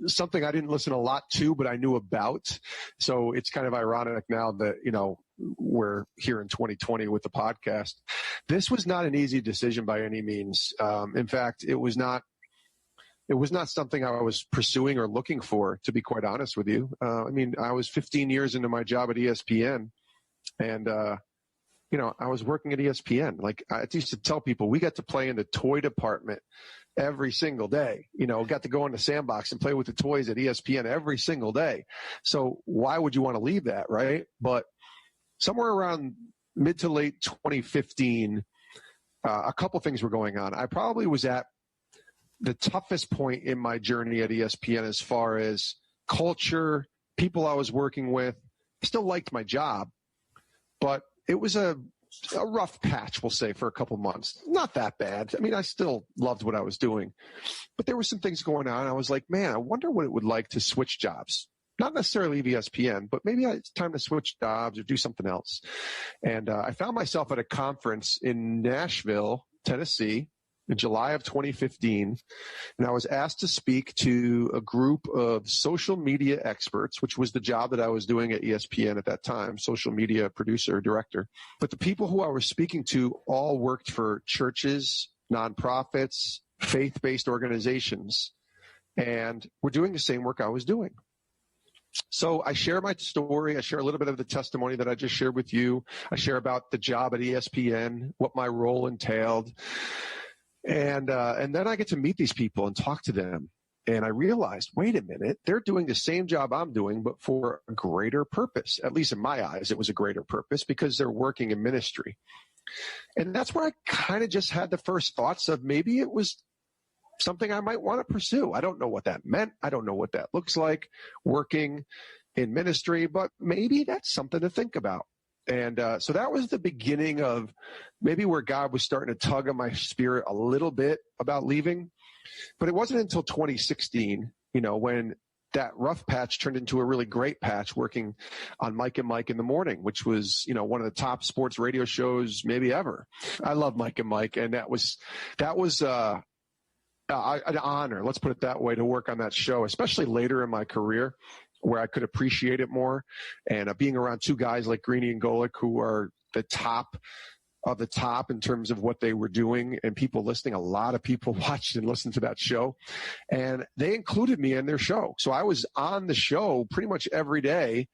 Speaker 10: something I didn't listen a lot to, but I knew about. So it's kind of ironic now that, we're here in 2020 with the podcast. This was not an easy decision by any means. In fact, it was not something I was pursuing or looking for, to be quite honest with you. I was 15 years into my job at ESPN, and I was working at ESPN. Like, I used to tell people, we got to play in the toy department every single day. Got to go in the sandbox and play with the toys at ESPN every single day. So why would you want to leave that, right? But somewhere around mid to late 2015, a couple things were going on. I probably was at the toughest point in my journey at ESPN as far as culture, people I was working with. I still liked my job, but it was a rough patch, we'll say, for a couple months. Not that bad. I still loved what I was doing, but there were some things going on. I was like, man, I wonder what it would like to switch jobs. Not necessarily ESPN, but maybe it's time to switch jobs or do something else. And I found myself at a conference in Nashville, Tennessee, in July of 2015, and I was asked to speak to a group of social media experts, which was the job that I was doing at ESPN at that time, social media producer, director. But the people who I was speaking to all worked for churches, nonprofits, faith-based organizations, and were doing the same work I was doing. So I share my story. I share a little bit of the testimony that I just shared with you. I share about the job at ESPN, what my role entailed. And then I get to meet these people and talk to them. And I realized, wait a minute, they're doing the same job I'm doing, but for a greater purpose. At least in my eyes, it was a greater purpose because they're working in ministry. And that's where I kind of just had the first thoughts of maybe it was something I might want to pursue. I don't know what that meant. I don't know what that looks like, working in ministry, but maybe that's something to think about. And so that was the beginning of maybe where God was starting to tug on my spirit a little bit about leaving. But it wasn't until 2016, when that rough patch turned into a really great patch working on Mike and Mike in the Morning, which was, one of the top sports radio shows maybe ever. I love Mike and Mike. And that was an honor, let's put it that way, to work on that show, especially later in my career, where I could appreciate it more. And being around two guys like Greeny and Golick, who are the top of the top in terms of what they were doing, and people listening, a lot of people watched and listened to that show. And they included me in their show. So I was on the show pretty much every day.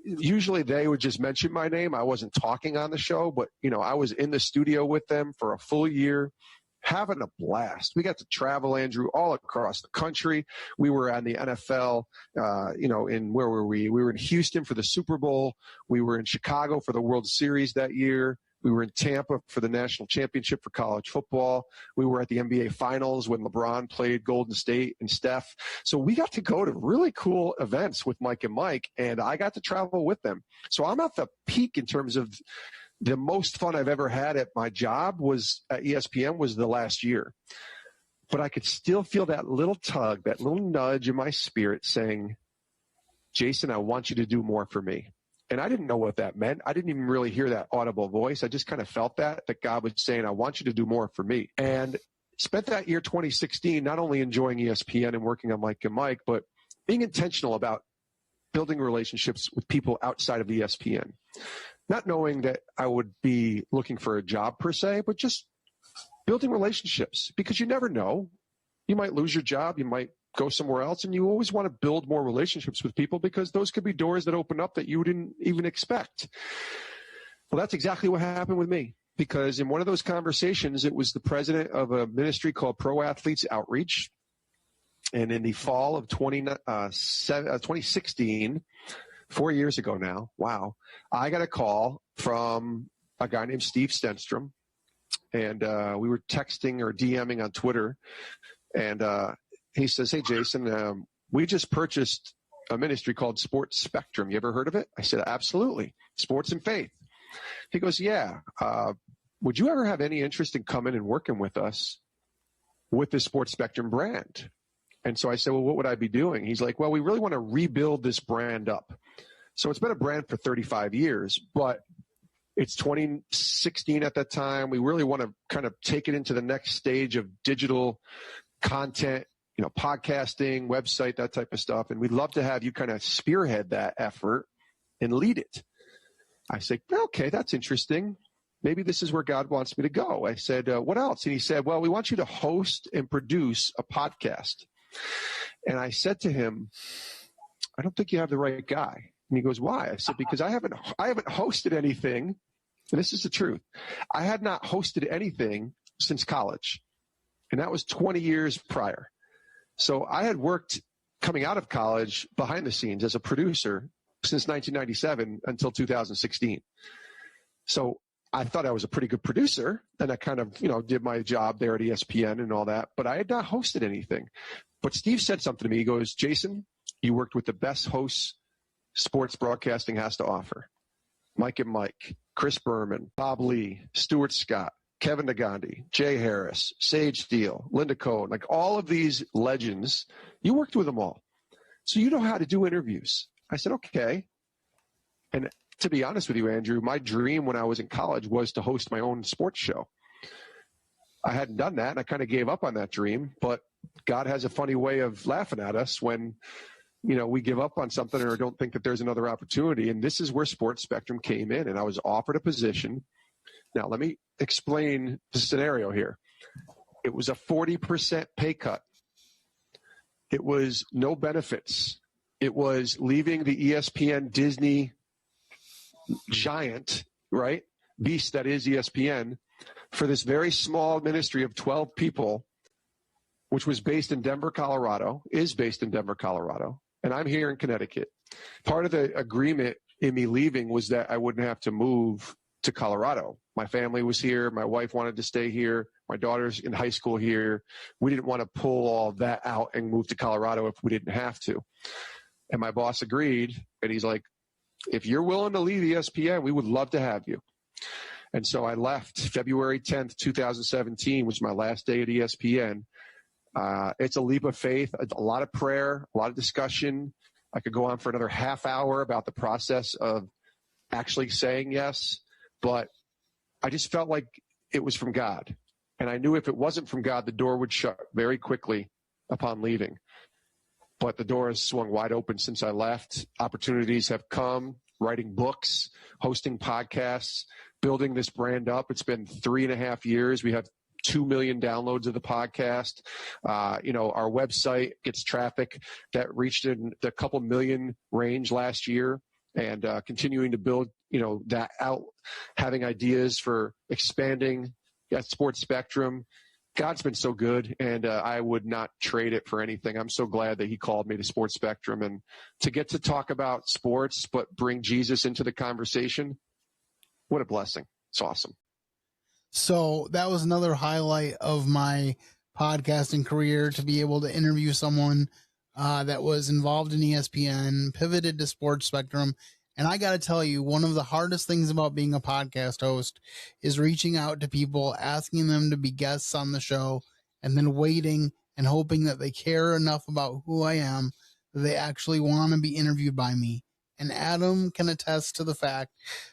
Speaker 10: Usually they would just mention my name. I wasn't talking on the show, but, I was in the studio with them for a full year, having a blast. We got to travel, Andrew, all across the country. We were on the NFL, where were we? We were in Houston for the Super Bowl. We were in Chicago for the World Series that year. We were in Tampa for the national championship for college football. We were at the NBA Finals when LeBron played Golden State and Steph. So we got to go to really cool events with Mike and Mike, and I got to travel with them. So I'm at the peak in terms of the most fun I've ever had at my job was at ESPN was the last year. But I could still feel that little tug, that little nudge in my spirit saying, Jason, I want you to do more for me. And I didn't know what that meant. I didn't even really hear that audible voice. I just kind of felt that God was saying, I want you to do more for me. And spent that year 2016 not only enjoying ESPN and working on Mike and Mike, but being intentional about building relationships with people outside of ESPN. Not knowing that I would be looking for a job per se, but just building relationships, because you never know. You might lose your job. You might go somewhere else, and you always want to build more relationships with people because those could be doors that open up that you didn't even expect. Well, that's exactly what happened with me, because in one of those conversations, it was the president of a ministry called Pro Athletes Outreach. And in the fall of 2016, 4 years ago now, wow, I got a call from a guy named Steve Stenstrom, and we were texting or DMing on Twitter, and he says, hey, Jason, we just purchased a ministry called Sports Spectrum. You ever heard of it? I said, absolutely. Sports and faith. He goes, yeah. Would you ever have any interest in coming and working with us with the Sports Spectrum brand? And so I said, well, what would I be doing? He's like, well, we really want to rebuild this brand up. So it's been a brand for 35 years, but it's 2016 at that time. We really want to kind of take it into the next stage of digital content, podcasting, website, that type of stuff. And we'd love to have you kind of spearhead that effort and lead it. I said, okay, that's interesting. Maybe this is where God wants me to go. I said, what else? And he said, well, we want you to host and produce a podcast. And I said to him, I don't think you have the right guy. And he goes, why? I said, because I haven't hosted anything. And this is the truth. I had not hosted anything since college. And that was 20 years prior. So I had worked coming out of college behind the scenes as a producer since 1997 until 2016. So I thought I was a pretty good producer, and I kind of, did my job there at ESPN and all that, but I had not hosted anything. But Steve said something to me. He goes, Jason, you worked with the best hosts sports broadcasting has to offer. Mike and Mike, Chris Berman, Bob Lee, Stuart Scott, Kevin Nagandi, Jay Harris, Sage Steele, Linda Cohen, like all of these legends, you worked with them all. So you know how to do interviews. I said, okay. And to be honest with you, Andrew, my dream when I was in college was to host my own sports show. I hadn't done that, and I kind of gave up on that dream. But God has a funny way of laughing at us when, we give up on something or don't think that there's another opportunity. And this is where Sports Spectrum came in, and I was offered a position. Now, let me explain the scenario here. It was a 40% pay cut. It was no benefits. It was leaving the ESPN Disney giant, right? Beast that is ESPN, for this very small ministry of 12 people, which was based in Denver, Colorado, is based in Denver, Colorado. And I'm here in Connecticut. Part of the agreement in me leaving was that I wouldn't have to move to Colorado. My family was here. My wife wanted to stay here. My daughter's in high school here. We didn't want to pull all that out and move to Colorado if we didn't have to. And my boss agreed. And he's like, if you're willing to leave ESPN, we would love to have you. And so I left February 10th, 2017, which was my last day at ESPN. It's a leap of faith, a lot of prayer, a lot of discussion. I could go on for another half hour about the process of actually saying yes, but I just felt like it was from God. And I knew if it wasn't from God, the door would shut very quickly upon leaving. But the door has swung wide open since I left. Opportunities have come, writing books, hosting podcasts, building this brand up. It's been 3.5 years. We have 2 million downloads of the podcast. Our website gets traffic that reached in the couple million range last year, and continuing to build, that out, having ideas for expanding at Sports Spectrum. God's been so good, and I would not trade it for anything. I'm so glad that he called me to Sports Spectrum, and to get to talk about sports but bring Jesus into the conversation. What a blessing. It's awesome.
Speaker 2: So that was another highlight of my podcasting career, to be able to interview someone that was involved in ESPN, pivoted to Sports Spectrum. And I got to tell you, one of the hardest things about being a podcast host is reaching out to people, asking them to be guests on the show, and then waiting and hoping that they care enough about who I am that they actually want to be interviewed by me. And Adam can attest to the fact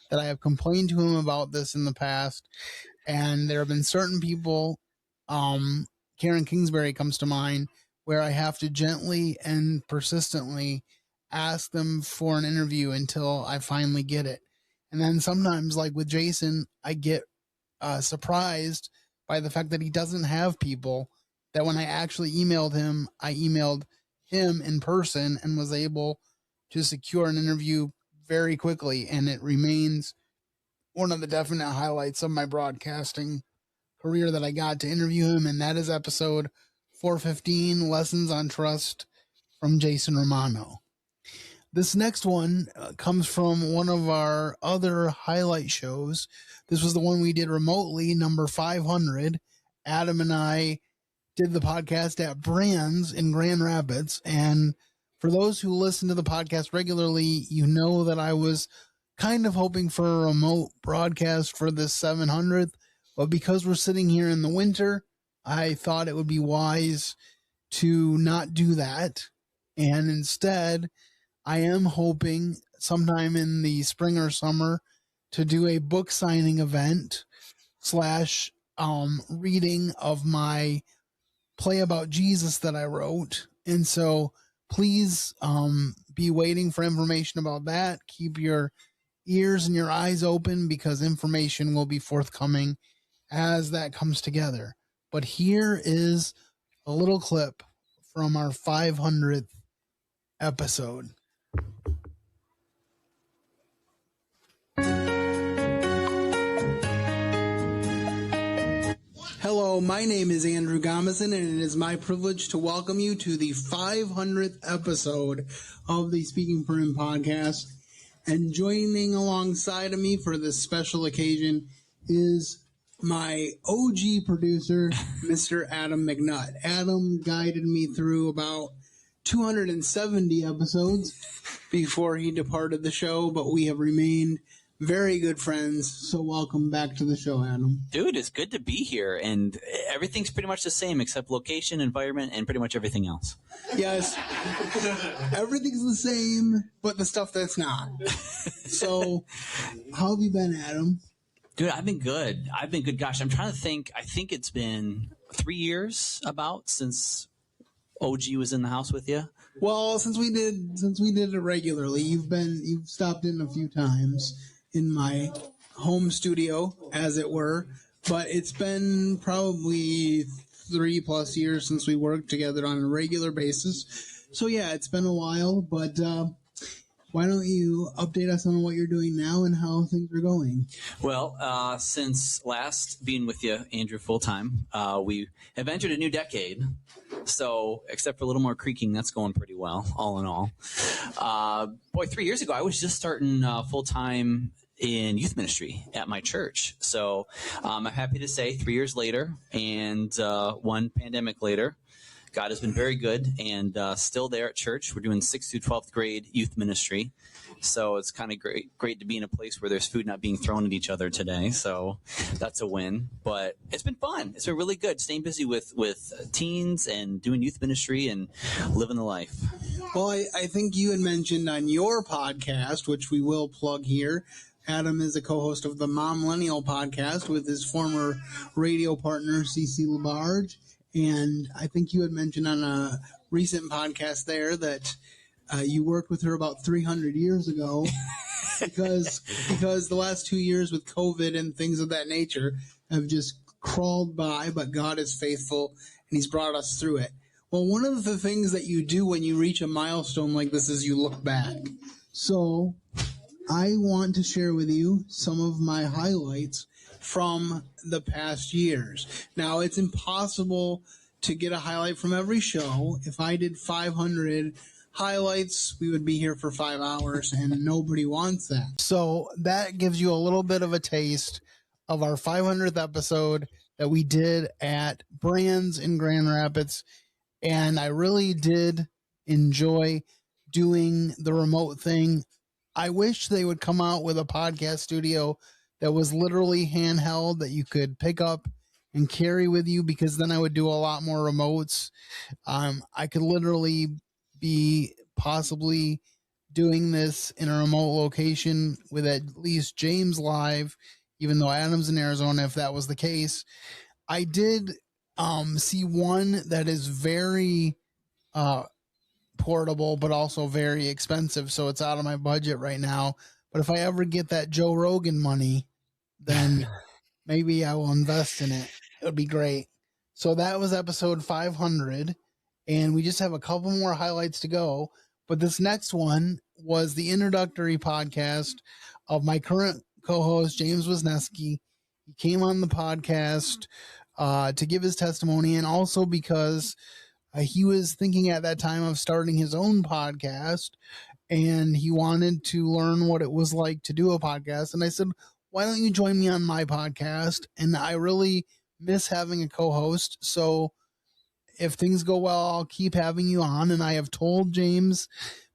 Speaker 2: that I have complained to him about this in the past. And there have been certain people, Karen Kingsbury comes to mind, where I have to gently and persistently ask them for an interview until I finally get it. And then sometimes, like with Jason, I get surprised by the fact that he doesn't have people, that when I actually emailed him, I emailed him in person and was able to secure an interview very quickly. And it remains one of the definite highlights of my broadcasting career that I got to interview him. And that is episode 415, Lessons on Trust, from Jason Romano. This next one comes from one of our other highlight shows. This was the one we did remotely, number 500. Adam and I did the podcast at Brands in Grand Rapids. And for those who listen to the podcast regularly, you know that I was kind of hoping for a remote broadcast for this 700th. But because we're sitting here in the winter, I thought it would be wise to not do that. And instead, I am hoping sometime in the spring or summer to do a book signing event / reading of my play about Jesus that I wrote. And so please be waiting for information about that. Keep your ears and your eyes open, because information will be forthcoming as that comes together. But here is a little clip from our 500th episode. Hello, my name is Andrew Gomison, and it is my privilege to welcome you to the 500th episode of the Speaking for Him podcast. And joining alongside of me for this special occasion is my OG producer, Mr. Adam McNutt. Adam guided me through about 270 episodes before he departed the show, but we have remained very good friends. So welcome back to the show, Adam.
Speaker 6: Dude, it's good to be here, and everything's pretty much the same except location, environment, and pretty much everything else.
Speaker 2: Yes, everything's the same, but the stuff that's not. So, how have you been, Adam?
Speaker 6: Dude, I've been good. Gosh, I'm trying to think. I think it's been 3 years about since OG was in the house with you.
Speaker 2: Well, since we did it regularly, you've stopped in a few times in my home studio, as it were. But it's been probably 3+ years since we worked together on a regular basis. So yeah, it's been a while. But why don't you update us on what you're doing now and how things are going?
Speaker 6: Well, since last being with you, Andrew, full time, we have entered a new decade. So, except for a little more creaking, that's going pretty well, all in all. 3 years ago, I was just starting full time in youth ministry at my church. So, I'm happy to say 3 years later and one pandemic later, God has been very good and still there at church. We're doing 6th through 12th grade youth ministry. So it's kind of great to be in a place where there's food not being thrown at each other today. So that's a win. But it's been fun. It's been really good staying busy with teens and doing youth ministry and living the life.
Speaker 2: Well, I think you had mentioned on your podcast, which we will plug here, Adam is a co-host of the Mom Millennial podcast with his former radio partner, Cece Labarge. And I think you had mentioned on a recent podcast there that you worked with her about 300 years ago because the last 2 years with COVID and things of that nature have just crawled by, but God is faithful and he's brought us through it. Well, one of the things that you do when you reach a milestone like this is you look back. So I want to share with you some of my highlights from the past years. Now, it's impossible to get a highlight from every show. If I did 500 highlights, we would be here for 5 hours, and nobody wants that. So that gives you a little bit of a taste of our 500th episode that we did at Brands in Grand Rapids, and I really did enjoy doing the remote thing. I wish they would come out with a podcast studio that was literally handheld that you could pick up and carry with you, because then I would do a lot more remotes. I could literally be possibly doing this in a remote location with at least James live, even though Adam's in Arizona, if that was the case. I did see one that is very portable, but also very expensive, so it's out of my budget right now. But if I ever get that Joe Rogan money, then maybe I will invest in it. It would be great. So that was episode 500, and we just have a couple more highlights to go. But this next one was the introductory podcast of my current co-host, James Wisniewski. He came on the podcast to give his testimony, and also because he was thinking at that time of starting his own podcast, and he wanted to learn what it was like to do a podcast. And I said, why don't you join me on my podcast? And I really miss having a co-host. So if things go well, I'll keep having you on. And I have told James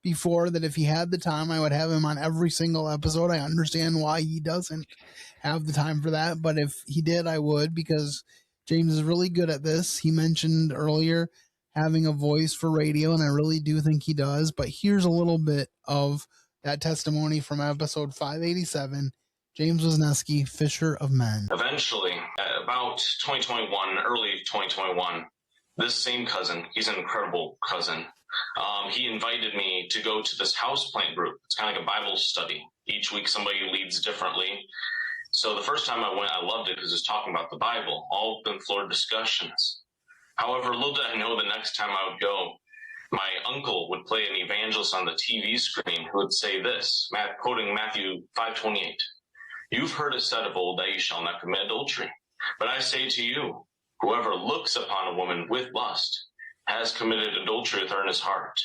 Speaker 2: before that if he had the time, I would have him on every single episode. I understand why he doesn't have the time for that, but if he did, I would, because James is really good at this. He mentioned earlier having a voice for radio, and I really do think he does. But here's a little bit of that testimony from episode 587. James Wisniewski, Fisher of Men.
Speaker 3: Eventually, at about 2021, early 2021, this same cousin, he's an incredible cousin, he invited me to go to this houseplant group. It's kind of like a Bible study. Each week somebody leads differently. So the first time I went, I loved it because it's talking about the Bible, all open floor discussions. However, little did I know the next time I would go, my uncle would play an evangelist on the TV screen who would say this, quoting Matthew 5:28. You've heard it said of old that you shall not commit adultery. But I say to you, whoever looks upon a woman with lust has committed adultery with her in his heart.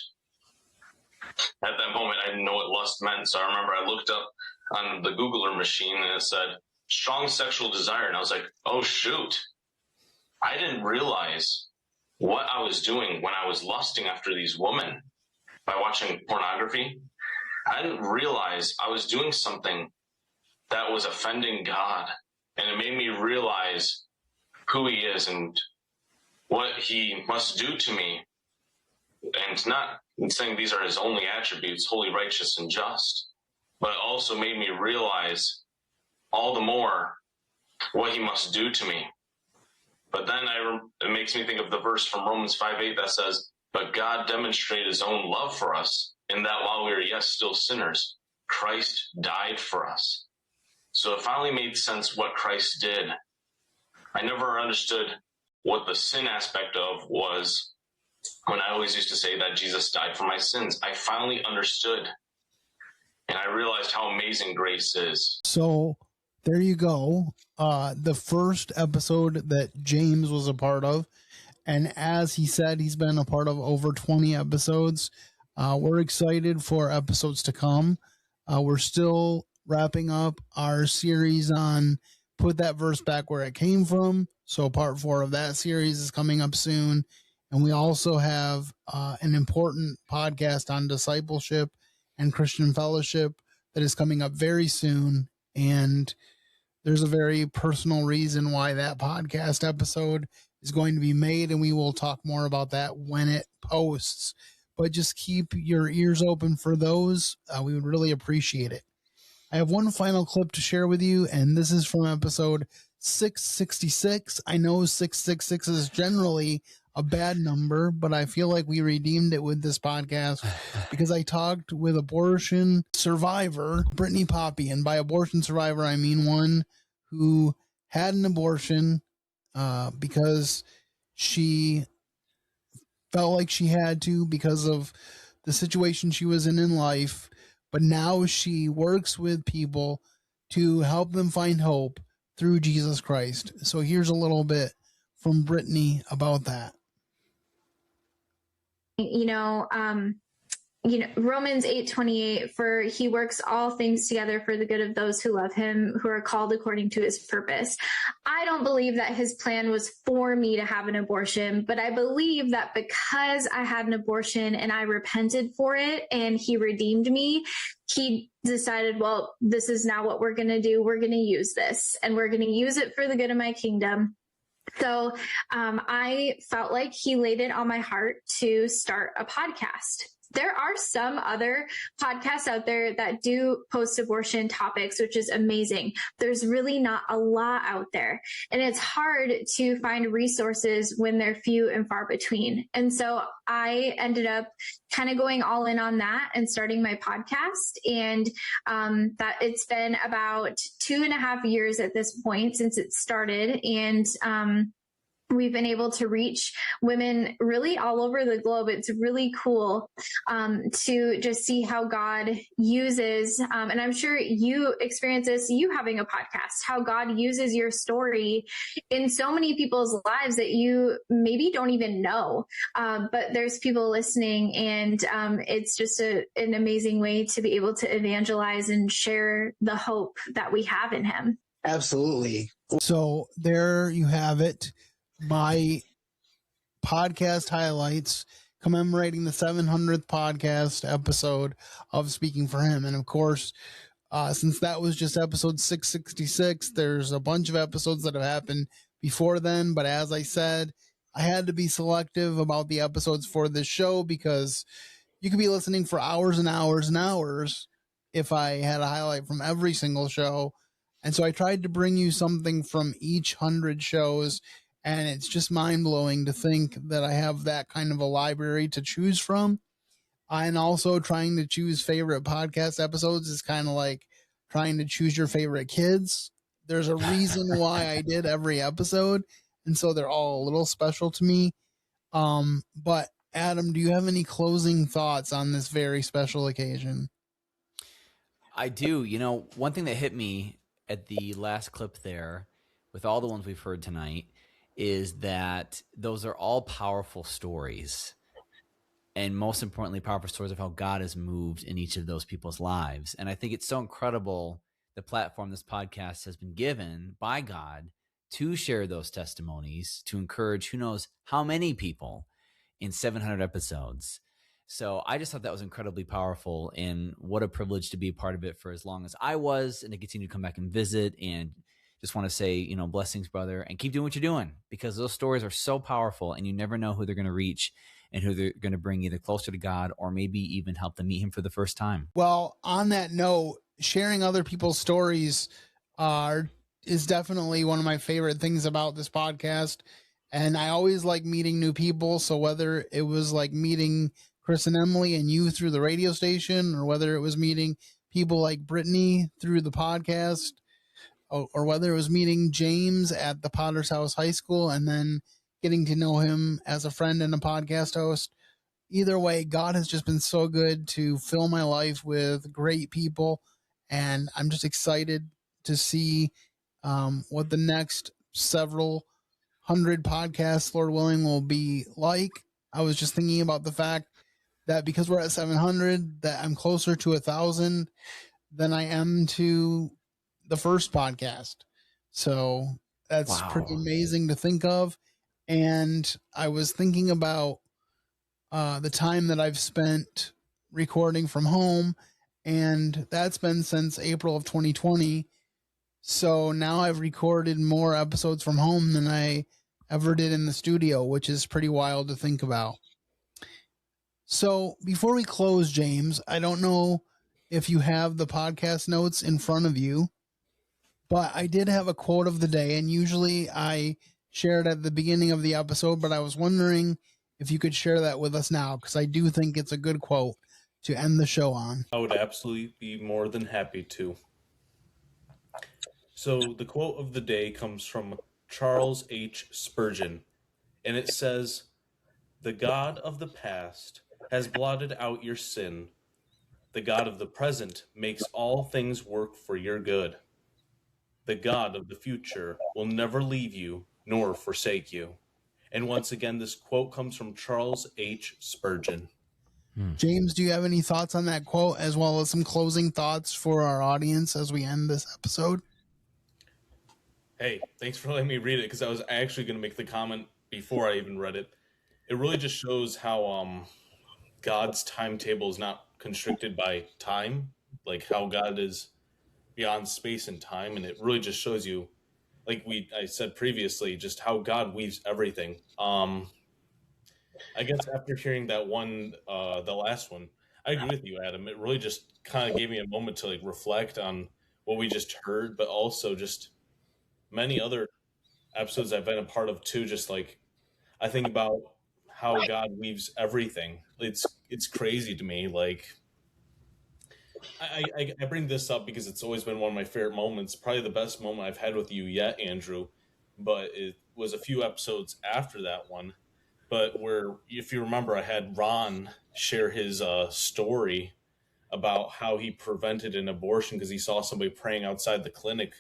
Speaker 3: At that moment, I didn't know what lust meant. So I remember I looked up on the Googler machine and it said strong sexual desire. And I was like, oh, shoot. I didn't realize what I was doing when I was lusting after these women by watching pornography. I didn't realize I was doing something that was offending God. And it made me realize who he is and what he must do to me. And not saying these are his only attributes, holy, righteous, and just, but it also made me realize all the more what he must do to me. But then it makes me think of the verse from Romans 5:8 that says, but God demonstrated his own love for us in that while we were yet still sinners, Christ died for us. So it finally made sense what Christ did. I never understood what the sin aspect of was when I always used to say that Jesus died for my sins. I finally understood, and I realized how amazing grace is.
Speaker 2: So there you go. The first episode that James was a part of. And as he said, he's been a part of over 20 episodes. We're excited for episodes to come. We're still wrapping up our series on Put That Verse Back Where It Came From. So part 4 of that series is coming up soon. And we also have an important podcast on discipleship and Christian fellowship that is coming up very soon. And there's a very personal reason why that podcast episode is going to be made, and we will talk more about that when it posts. But just keep your ears open for those. We would really appreciate it. I have one final clip to share with you, and this is from episode 666. I know 666 is generally a bad number, but I feel like we redeemed it with this podcast because I talked with abortion survivor Brittany Poppy, and by abortion survivor I mean one who had an abortion because she felt like she had to because of the situation she was in life, but now she works with people to help them find hope through Jesus Christ. So here's a little bit from Brittany about that.
Speaker 11: Romans 8:28, for he works all things together for the good of those who love him, who are called according to his purpose. I don't believe that his plan was for me to have an abortion, but I believe that because I had an abortion and I repented for it and he redeemed me, he decided, well, this is now what we're going to do. We're going to use this and we're going to use it for the good of my kingdom. So I felt like he laid it on my heart to start a podcast. There are some other podcasts out there that do post-abortion topics, which is amazing. There's really not a lot out there. And it's hard to find resources when they're few and far between. And so I ended up kind of going all in on that and starting my podcast. And that it's been about 2.5 years at this point since it started. And we've been able to reach women really all over the globe. It's really cool to just see how God uses, and I'm sure you experience this, you having a podcast, how God uses your story in so many people's lives that you maybe don't even know. But there's people listening, and it's just an amazing way to be able to evangelize and share the hope that we have in him.
Speaker 2: Absolutely. So there you have it. My podcast highlights commemorating the 700th podcast episode of Speaking for Him. And of course, since that was just episode 666, there's a bunch of episodes that have happened before then. But as I said, I had to be selective about the episodes for this show because you could be listening for hours and hours and hours if I had a highlight from every single show. And so I tried to bring you something from each 100 shows. And it's just mind-blowing to think that I have that kind of a library to choose from. And also trying to choose favorite podcast episodes is kind of like trying to choose your favorite kids. There's a reason why I did every episode, and so they're all a little special to me. But Adam, do you have any closing thoughts on this very special occasion?
Speaker 1: I do. One thing that hit me at the last clip there, with all the ones we've heard tonight, is that those are all powerful stories, and most importantly, powerful stories of how God has moved in each of those people's lives. And I think it's so incredible the platform this podcast has been given by God to share those testimonies, to encourage who knows how many people in 700 episodes. So I just thought that was incredibly powerful, and what a privilege to be a part of it for as long as I was, and to continue to come back and visit. And just want to say, blessings, brother, and keep doing what you're doing, because those stories are so powerful, and you never know who they're going to reach and who they're going to bring either closer to God or maybe even help them meet him for the first time.
Speaker 2: Well, on that note, sharing other people's stories are is definitely one of my favorite things about this podcast. And I always like meeting new people. So whether it was like meeting Chris and Emily and you through the radio station, or whether it was meeting people like Brittany through the podcast, or whether it was meeting James at the Potter's House High School and then getting to know him as a friend and a podcast host. Either way, God has just been so good to fill my life with great people. And I'm just excited to see what the next several hundred podcasts, Lord willing, will be like. I was just thinking about the fact that because we're at 700, that I'm closer to 1,000 than I am to the first podcast. So that's pretty amazing to think of. And I was thinking about the time that I've spent recording from home, and that's been since April of 2020. So now I've recorded more episodes from home than I ever did in the studio, which is pretty wild to think about. So before we close, James, I don't know if you have the podcast notes in front of you, but I did have a quote of the day, and usually I share it at the beginning of the episode, but I was wondering if you could share that with us now, because I do think it's a good quote to end the show on.
Speaker 3: I would absolutely be more than happy to. So the quote of the day comes from Charles H. Spurgeon, and it says, "The God of the past has blotted out your sin. The God of the present makes all things work for your good. The God of the future will never leave you nor forsake you." And once again, this quote comes from Charles H. Spurgeon.
Speaker 2: James, do you have any thoughts on that quote, as well as some closing thoughts for our audience as we end this episode?
Speaker 3: Hey, thanks for letting me read it, because I was actually going to make the comment before I even read it. It really just shows how God's timetable is not constricted by time, like how God is beyond space and time, and it really just shows you, like I said previously, just how God weaves everything. I guess after hearing that one, the last one, I agree with you, Adam. It really just kind of gave me a moment to like reflect on what we just heard, but also just many other episodes I've been a part of too. Just like I think about how God weaves everything. It's crazy to me. Like I bring this up because it's always been one of my favorite moments, probably the best moment I've had with you yet, Andrew. But it was a few episodes after that one. But where, if you remember, I had Ron share his story about how he prevented an abortion because he saw somebody praying outside the clinic.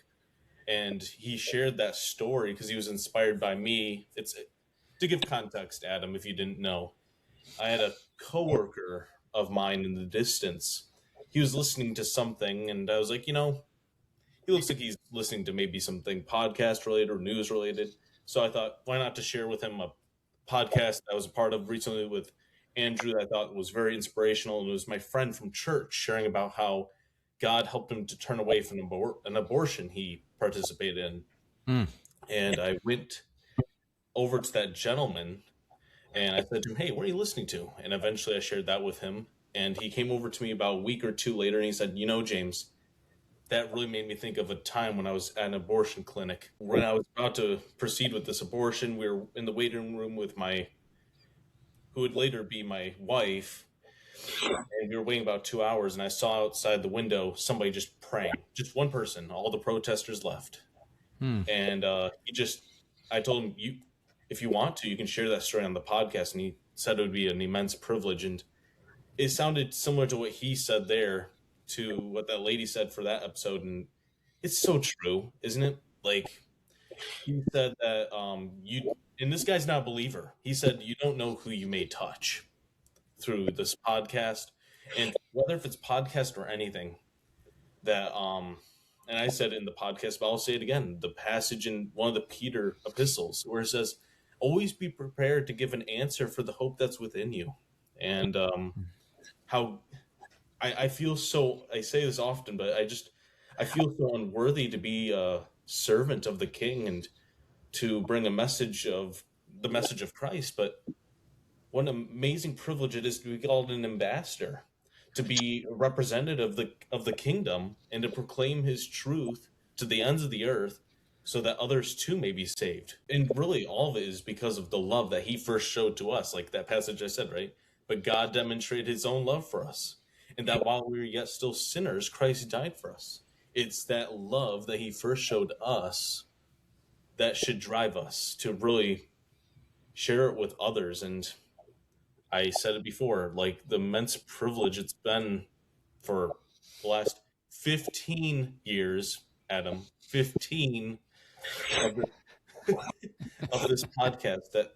Speaker 3: And he shared that story because he was inspired by me. It's to give context, Adam, if you didn't know. I had a coworker of mine in the distance. He was listening to something, and I was like, he looks like he's listening to maybe something podcast related or news related. So I thought, why not to share with him a podcast that I was a part of recently with Andrew that I thought was very inspirational. And it was my friend from church sharing about how God helped him to turn away from an abortion he participated in. And I went over to that gentleman and I said to him, "Hey, what are you listening to?" And eventually I shared that with him. And he came over to me about a week or two later and he said, "James, that really made me think of a time when I was at an abortion clinic. When I was about to proceed with this abortion, we were in the waiting room with who would later be my wife, and we were waiting about 2 hours, and I saw outside the window somebody just praying, just one person. All the protesters left. And I told him, if you want to, you can share that story on the podcast. And he said it would be an immense privilege. And it sounded similar to what he said there to what that lady said for that episode. And it's so true, isn't it? Like, he said that and this guy's not a believer. He said, you don't know who you may touch through this podcast. And whether if it's podcast or anything, that and I said in the podcast, but I'll say it again, the passage in one of the Peter epistles where it says, always be prepared to give an answer for the hope that's within you. And how I feel so, I say this often, but I feel so unworthy to be a servant of the King and to bring the message of Christ. But what an amazing privilege it is to be called an ambassador, to be a representative of the kingdom and to proclaim his truth to the ends of the earth so that others too may be saved. And really, all of it is because of the love that he first showed to us, like that passage I said, right? But God demonstrated his own love for us, and that while we were yet still sinners, Christ died for us. It's that love that he first showed us that should drive us to really share it with others. And I said it before, like the immense privilege it's been for the last 15 years, Adam, 15 of, of this podcast, that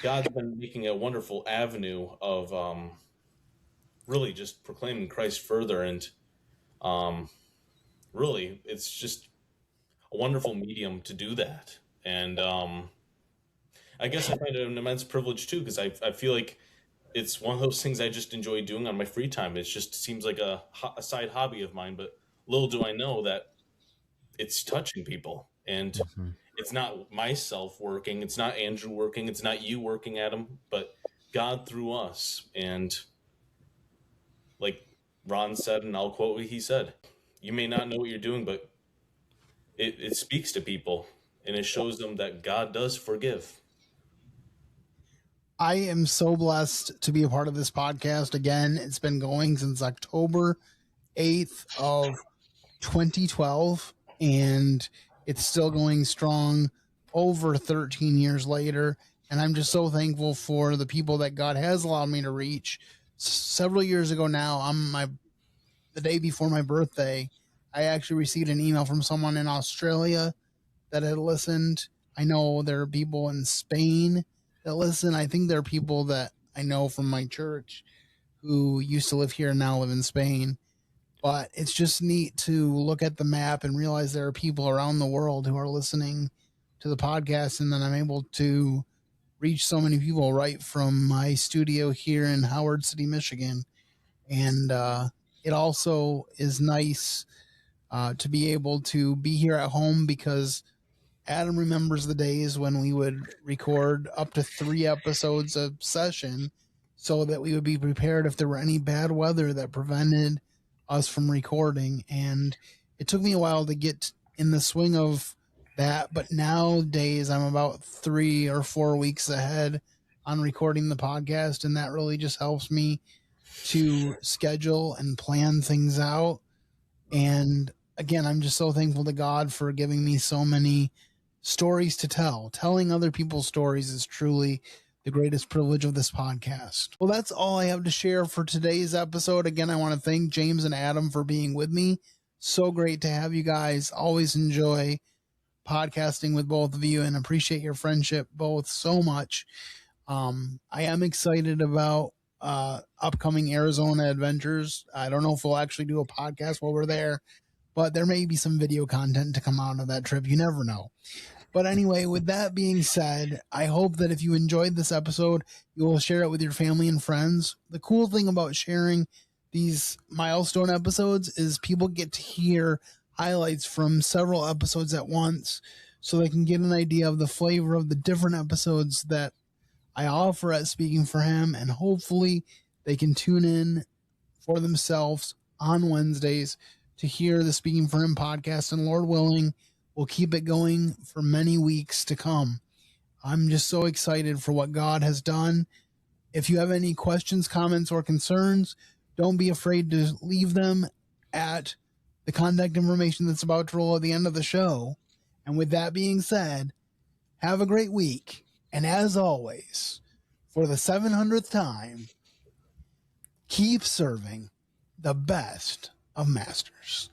Speaker 3: God's been making a wonderful avenue of really just proclaiming Christ further. And really, it's just a wonderful medium to do that. And I guess I find it an immense privilege too, because I feel like it's one of those things I just enjoy doing on my free time. It just seems like a side hobby of mine, but little do I know that it's touching people. And it's not myself working, it's not Andrew working, it's not you working, Adam, but God through us. And like Ron said, and I'll quote what he said, you may not know what you're doing, but it speaks to people, and it shows them that God does forgive.
Speaker 2: I am so blessed to be a part of this podcast. Again, it's been going since October 8th of 2012, and it's still going strong over 13 years later. And I'm just so thankful for the people that God has allowed me to reach. Several years ago now, the day before my birthday, I actually received an email from someone in Australia that had listened. I know there are people in Spain that listen. I think there are people that I know from my church who used to live here and now live in Spain. But it's just neat to look at the map and realize there are people around the world who are listening to the podcast, and then I'm able to reach so many people right from my studio here in Howard City, Michigan. And it also is nice to be able to be here at home, because Adam remembers the days when we would record up to 3 episodes a session so that we would be prepared if there were any bad weather that prevented us from recording. And it took me a while to get in the swing of that, but nowadays I'm about 3 or 4 weeks ahead on recording the podcast, and that really just helps me to schedule and plan things out. And again, I'm just so thankful to God for giving me so many stories to tell. Telling other people's stories is truly the greatest privilege of this podcast. Well, that's all I have to share for today's episode. Again, I want to thank James and Adam for being with me. So great to have you guys. Always enjoy podcasting with both of you and appreciate your friendship both so much. I am excited about upcoming Arizona adventures. I don't know if we'll actually do a podcast while we're there, but there may be some video content to come out of that trip. You never know. But anyway, with that being said, I hope that if you enjoyed this episode, you will share it with your family and friends. The cool thing about sharing these milestone episodes is people get to hear highlights from several episodes at once, so they can get an idea of the flavor of the different episodes that I offer at Speaking for Him, and hopefully they can tune in for themselves on Wednesdays to hear the Speaking for Him podcast, and Lord willing, we'll keep it going for many weeks to come. I'm just so excited for what God has done. If you have any questions, comments, or concerns, don't be afraid to leave them at the contact information that's about to roll at the end of the show. And with that being said, have a great week. And as always, for the 700th time, keep serving the best of masters.